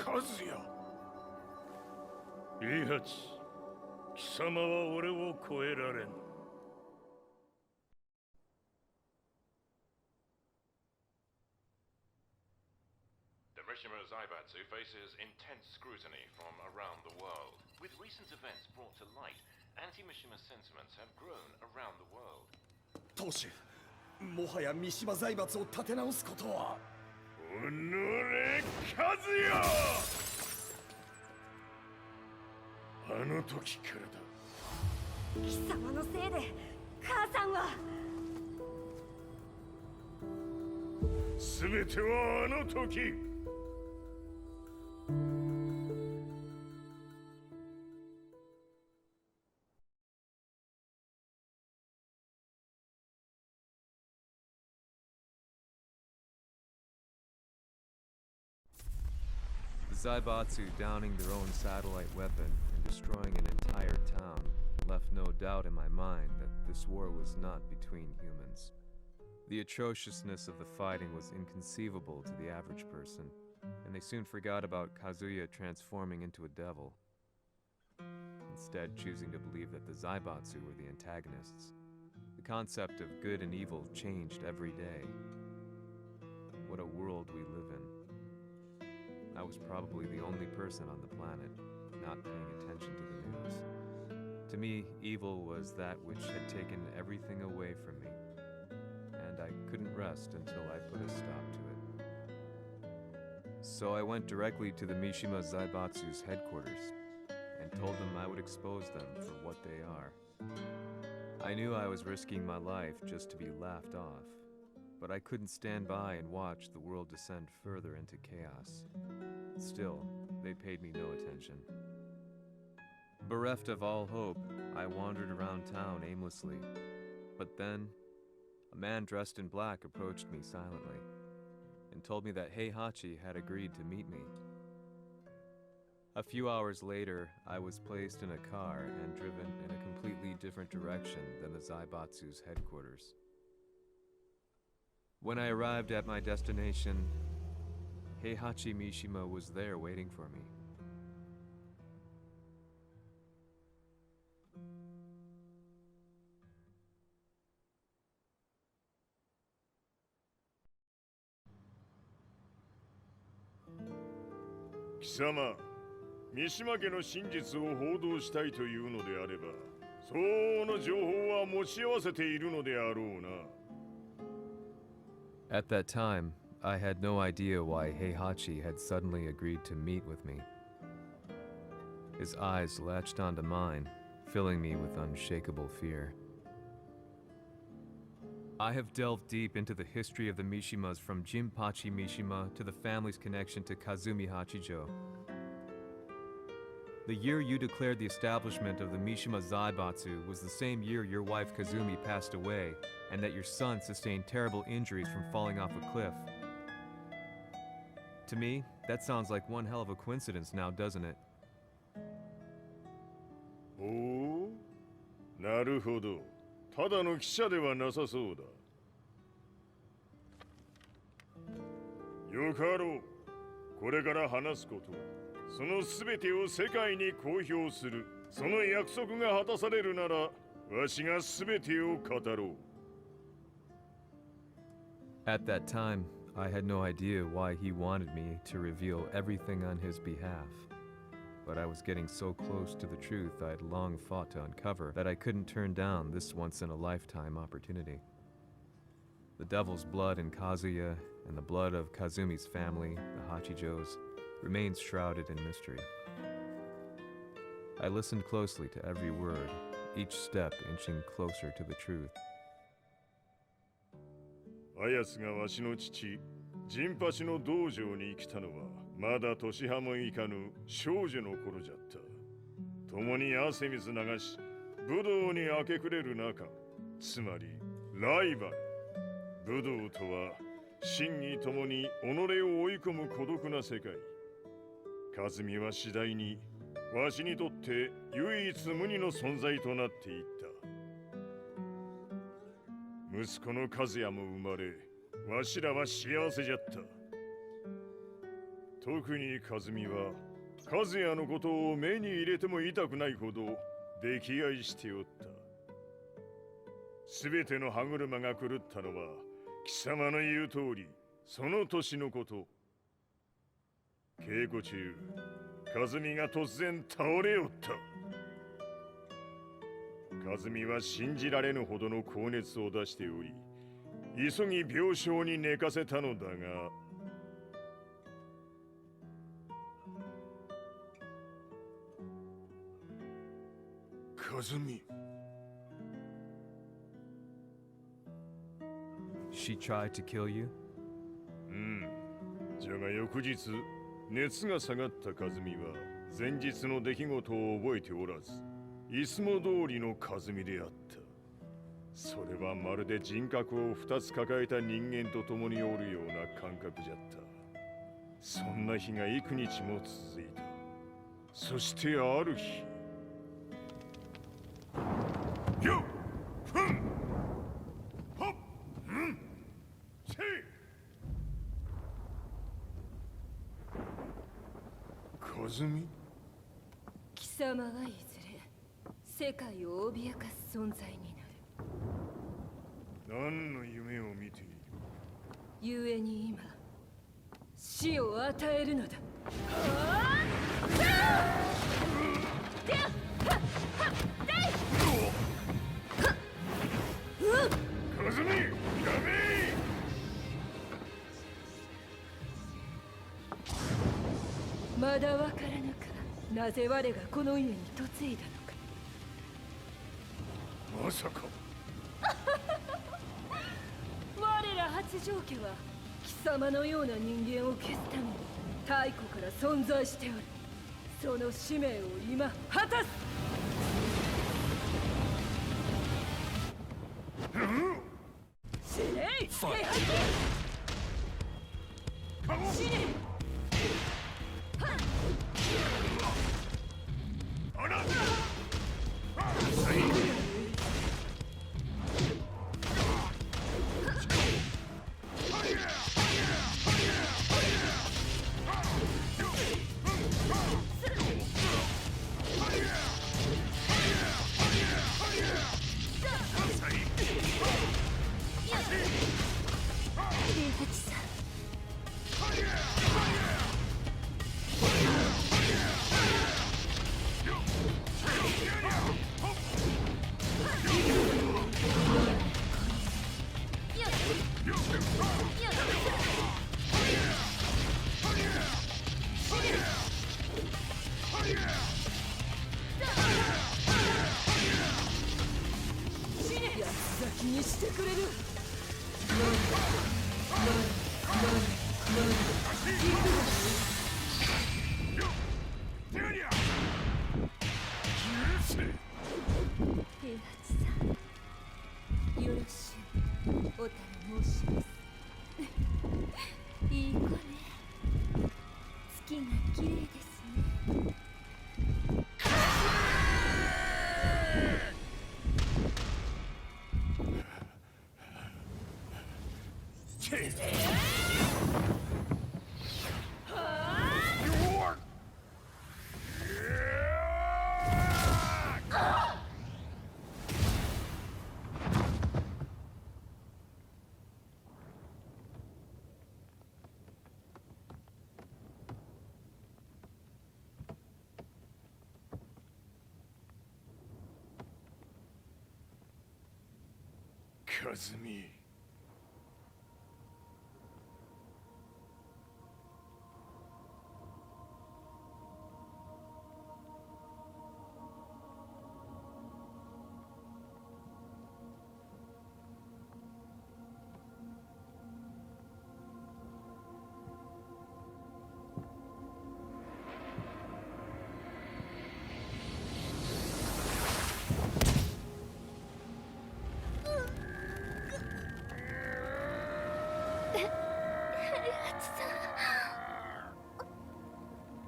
和也。イハチ、貴様は俺を超えられん。Mishima Zaibatsu faces intense scrutiny from around the world. With recent events brought to light, anti-Mishima sentiments have grown around the world. 当主、もはや三島財閥を立て直すことは。おのれ、和也！あの時からだ。貴様のせいで母さんは。全てはあの時。The Zaibatsu downing their own satellite weapon and destroying an entire town left no doubt in my mind that this war was not between humans. The atrociousness of the fighting was inconceivable to the average person, and they soon forgot about Kazuya transforming into a devil, instead choosing to believe that the Zaibatsu were the antagonists. The concept of good and evil changed every day. What a world we live in. I was probably the only person on the planet not paying attention to the news. To me, evil was that which had taken everything away from me, and I couldn't rest until I put a stop to it. So I went directly to the Mishima Zaibatsu's headquarters and told them I would expose them for what they are. I knew I was risking my life just to be laughed off, but I couldn't stand by and watch the world descend further into chaos. Still, they paid me no attention. Bereft of all hope, I wandered around town aimlessly. But then, a man dressed in black approached me silently and told me that Heihachi had agreed to meet me. A few hours later, I was placed in a car and driven in a completely different direction than the Zaibatsu's headquarters. When I arrived at my destination, Heihachi Mishima was there waiting for me. Kisama, 三島家の真実を報道したいというのであれば、相応の情報は持ち合わせているのであろうな。At that time, I had no idea why Heihachi had suddenly agreed to meet with me. His eyes latched onto mine, filling me with unshakable fear. I have delved deep into the history of the Mishimas from Jinpachi Mishima to the family's connection to Kazumi Hachijo. The year you declared the establishment of the Mishima Zaibatsu was the same year your wife Kazumi passed away, and that your son sustained terrible injuries from falling off a cliff. To me, that sounds like one hell of a coincidence now, doesn't it? おお、なるほど。ただの記者ではなさそうだ。よかろう。これから話すこと、そのすべてを世界に公表する。その約束が果たされるなら、わしがすべてを語ろう。At that time, I had no idea why he wanted me to reveal everything on his behalf. But I was getting so close to the truth I'd long fought to uncover that I couldn't turn down this once-in-a-lifetime opportunity. The devil's blood in Kazuya and the blood of Kazumi's family, the Hachijos, remains shrouded in mystery. I listened closely to every word, each step inching closer to the truth. あやつがわしの父、ジンパチの道場に来たのは、まだ年端もいかぬ少女の頃じゃった。共に汗水流し、武道に明け暮れる中、つまりライバル。武道とは、真偽ともに己を追い込む孤独な世界。和美は次第に、わしにとって唯一無二の存在となっていった。息子の和也も生まれ、わしらは幸せじゃった。特に和美は、和也のことを目に入れても痛くないほど溺愛しておった。すべての歯車が狂ったのは、貴様の言う通り、その年のこと。稽古中、和美が突然倒れおった。和美は信じられぬほどの高熱を出しており、急ぎ病床に寝かせたのだが、和美。She tried to kill you? うん。じゃが翌日、熱が下がった和美は、前日の出来事を覚えておらず、いつも通りの和美であった。それはまるで人格を2つ抱えた人間と共におるような感覚じゃった。そんな日が幾日も続いた。そしてある日、様はいずれ世界を脅かす存在になる。何の夢を見ている？故に今死を与えるのだ。カズミ、やめ！まだわからぬか、なぜ我がこの家に嫁いだのか。まさか我ら八丈家は貴様のような人間を消すために太古から存在しておる。その使命を今果たす。死ねい、平八！死ね！あら！気にしてくれる。平八さん、よろしゅうお頼申します。いい子ね。月が綺麗ですね。カズミ。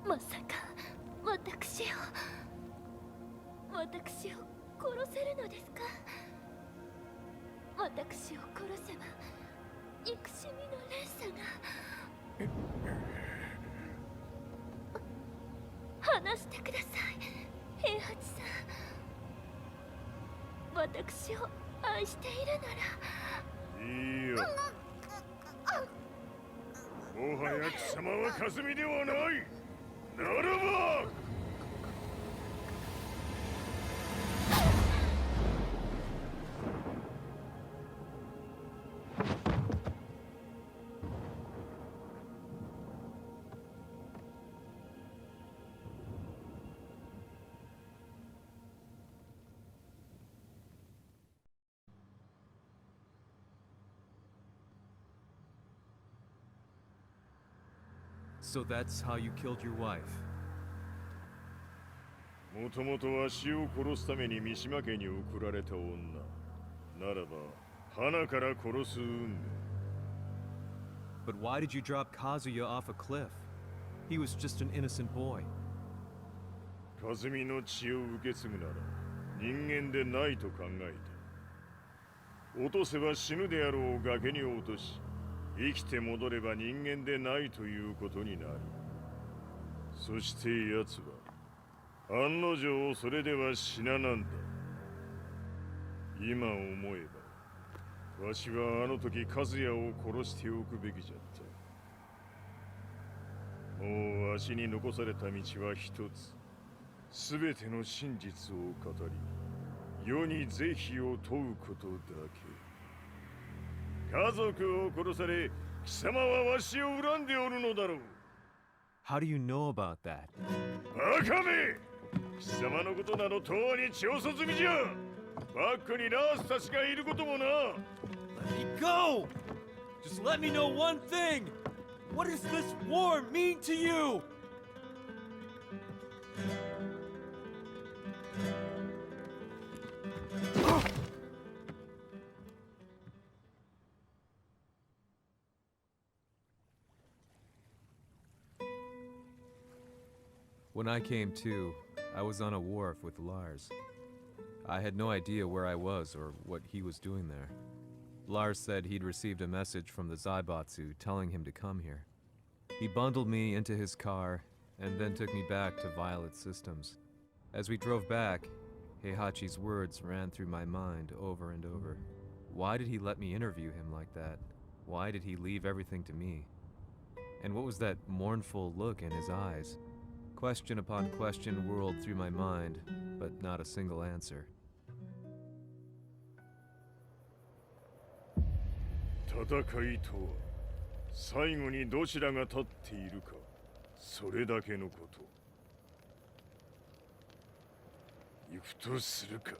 まさか私を殺せるのですか？私を殺せば憎しみの連鎖が。話してください、平八さん。私を愛しているなら。いいよ。もはや貴様はカズミではない。ならばSo that's how you killed your wife. もともとわしを殺すために三島家に送られた女。ならば、花から殺す運命。But why did you drop Kazuya off a cliff? He was just an innocent boy. カズミの血を受け継ぐなら人間でないと考えた。落とせば死ぬであろう崖に落とし、生きて戻れば人間でないということになる。そして奴は案の定それでは死ななんだ。今思えばわしはあの時和也を殺しておくべきじゃった。もうわしに残された道は一つ。すべての真実を語り世に是非を問うことだけ。家族を殺され貴様はわしを恨んでおるのだろう。 How do you know about that? バカめ！貴様のことなどとうに調査済みじゃ。バックにラースたちがいることもな。 Let me go! Just let me know one thing! What does this war mean to you? When I came to, I was on a wharf with Lars. I had no idea where I was or what he was doing there. Lars said he'd received a message from the Zaibatsu telling him to come here. He bundled me into his car and then took me back to Violet Systems. As we drove back, Heihachi's words ran through my mind over and over. Why did he let me interview him like that? Why did he leave everything to me? And what was that mournful look in his eyes? Question upon question whirled through my mind, but not a single answer. 戦いとは最後にどちらが立っているか、それだけのこと。行くとするか。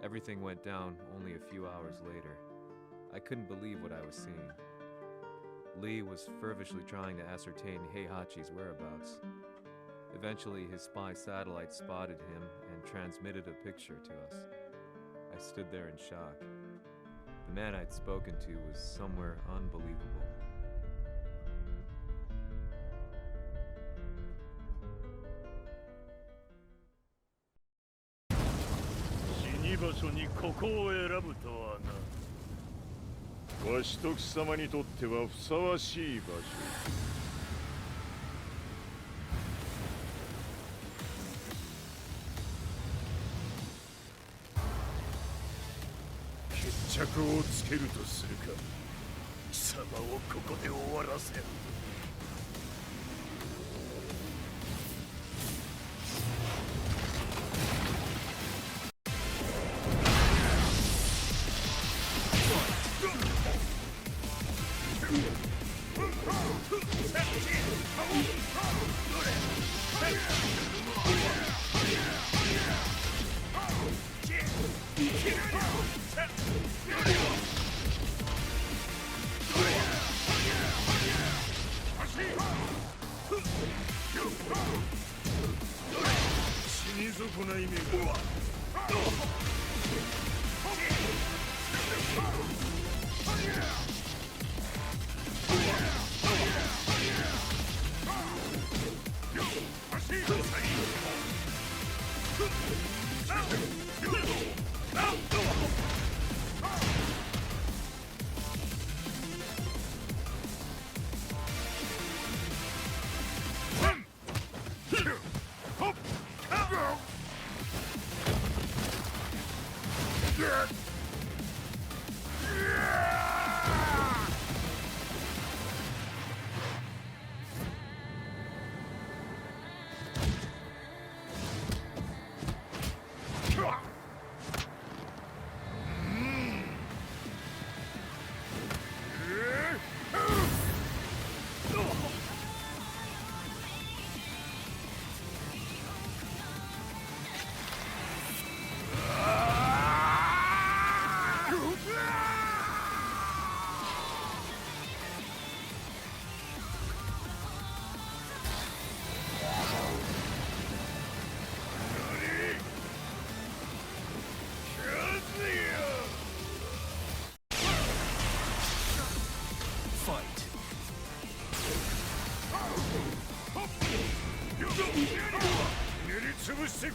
Everything went down only a few hours later. I couldn't believe what I was seeing. Lee was feverishly trying to ascertain Heihachi's whereabouts. Eventually, his spy satellite spotted him and transmitted a picture to us. I stood there in shock. The man I'd spoken to was somewhere unbelievable. 場所にここを選ぶとはな。わしと貴様にとってはふさわしい場所。決着をつけるとするか。貴様をここで終わらせる。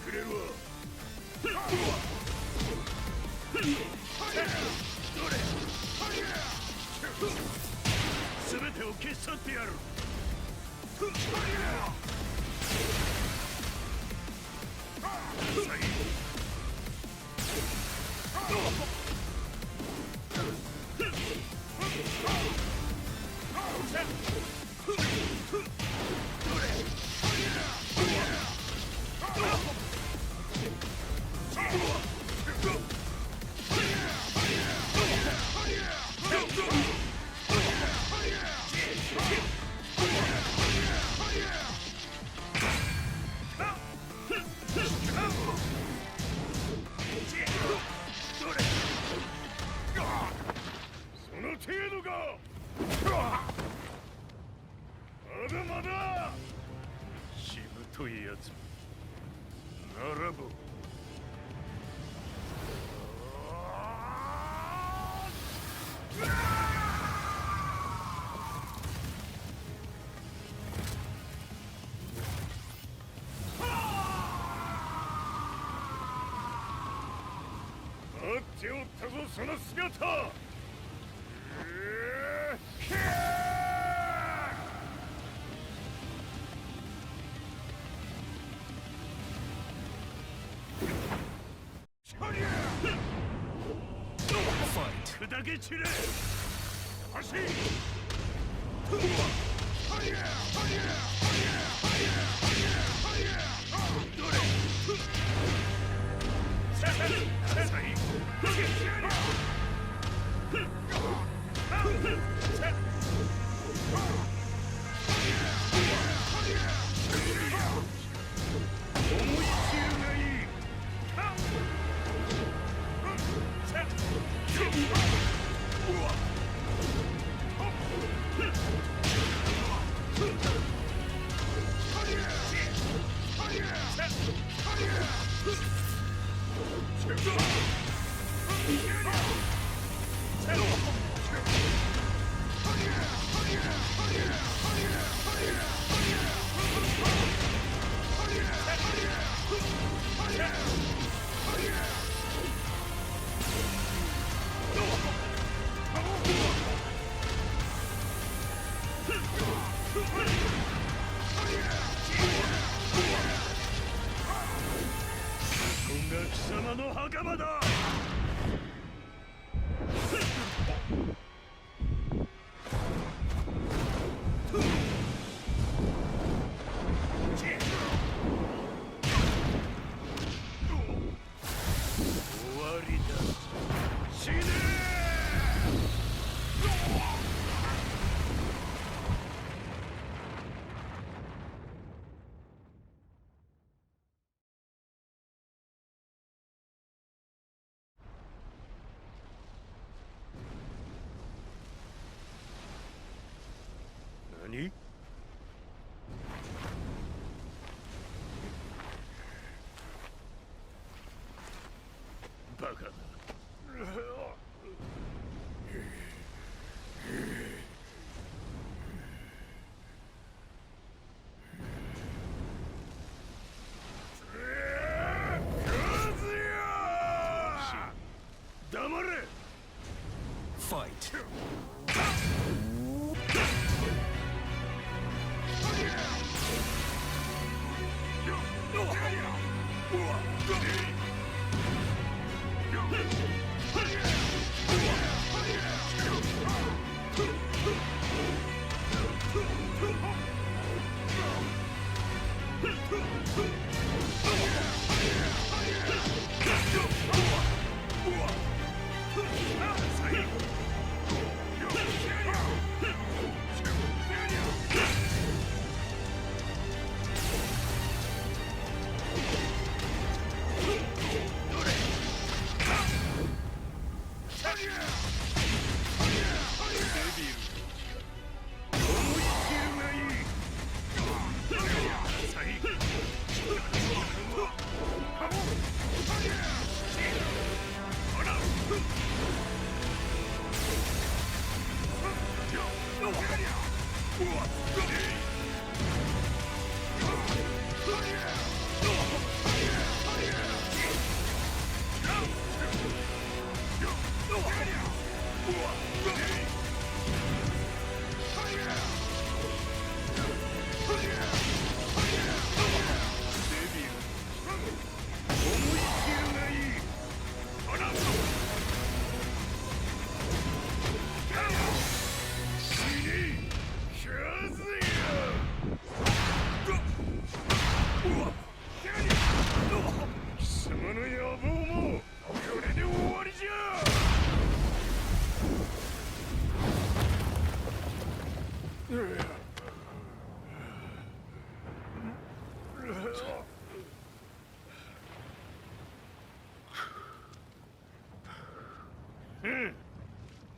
くれるわ。全てを消し去ってやる。待っておったぞその姿。砕け散れ。走れ。貴様の袴だ。終わりだ。死ね何？バカだ。黙れ。ファイト。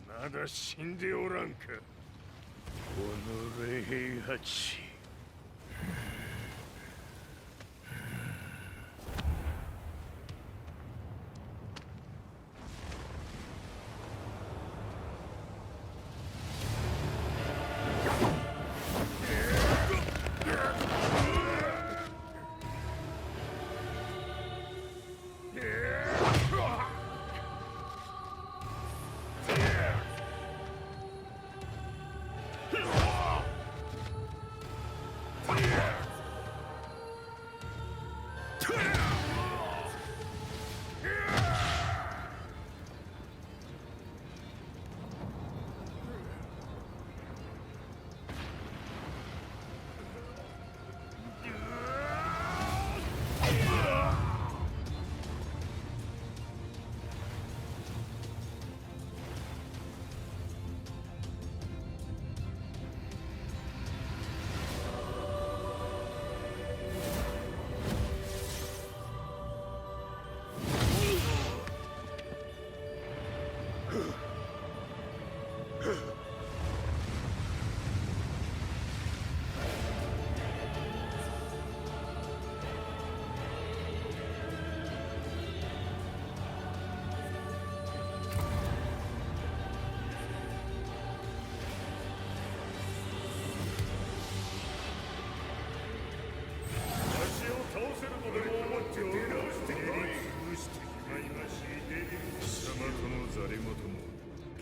まだ死んでおらんか。己平八。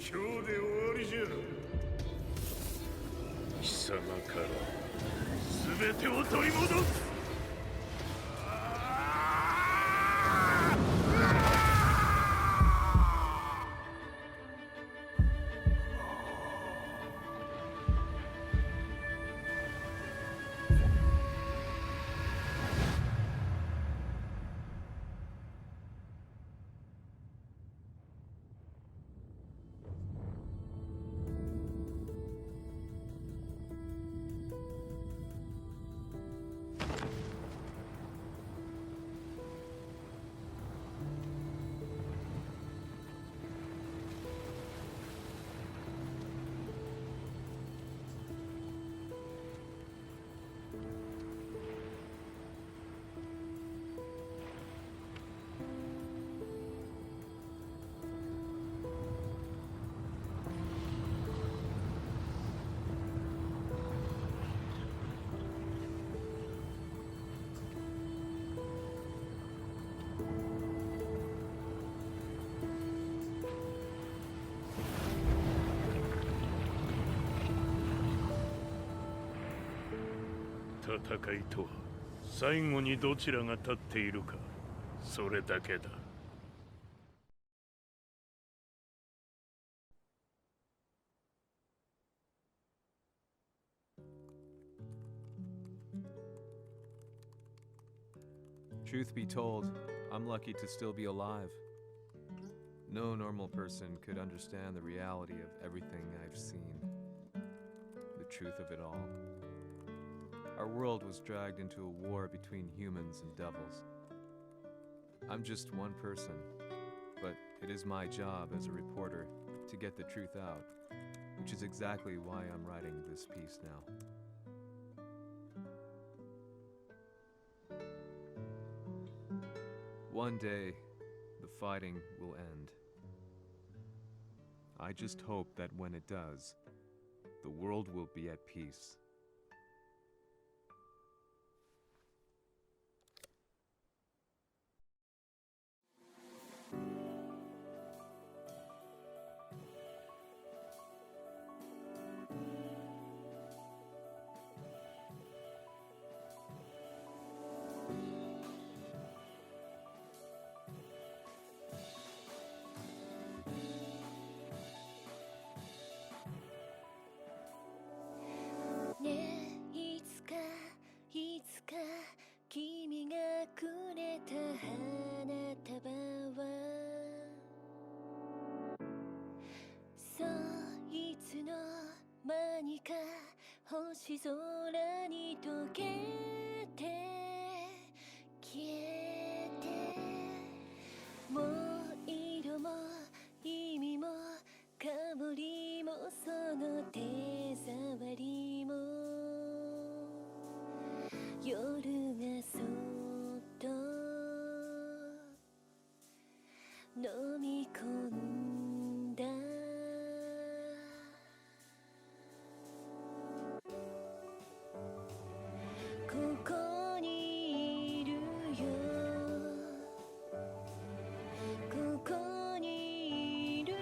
今日で終わりじゃ。貴様から全てを取り戻す。戦いとは最後にどちらが立っているか、それだけだ。Truth be told, I'm lucky to still be alive. No normal person could understand the reality of everything I've seen. The truth of it all. Our world was dragged into a war between humans and devils. I'm just one person, but it is my job as a reporter to get the truth out, which is exactly why I'm writing this piece now. One day, the fighting will end. I just hope that when it does, the world will be at peace. み込んだここにいるよここにいるよ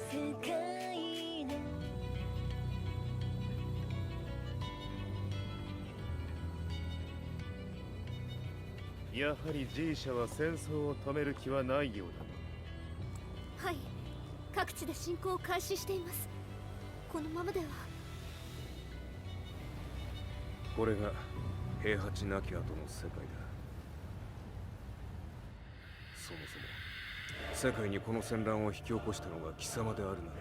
世界のやはり G 社は戦争を止める気はないようだな。はい、各地で侵攻を開始しています。このままでは。これが平八なき後の世界だ。そもそも世界にこの戦乱を引き起こしたのが貴様であるならば、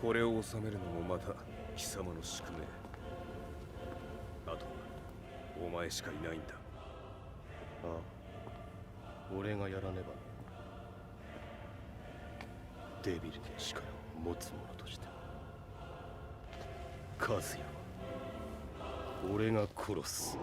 これを治めるのもまた貴様の宿命。あとはお前しかいないんだ。ああ、俺がやらねばな。デビルの力を持つ者として和也は俺が殺す。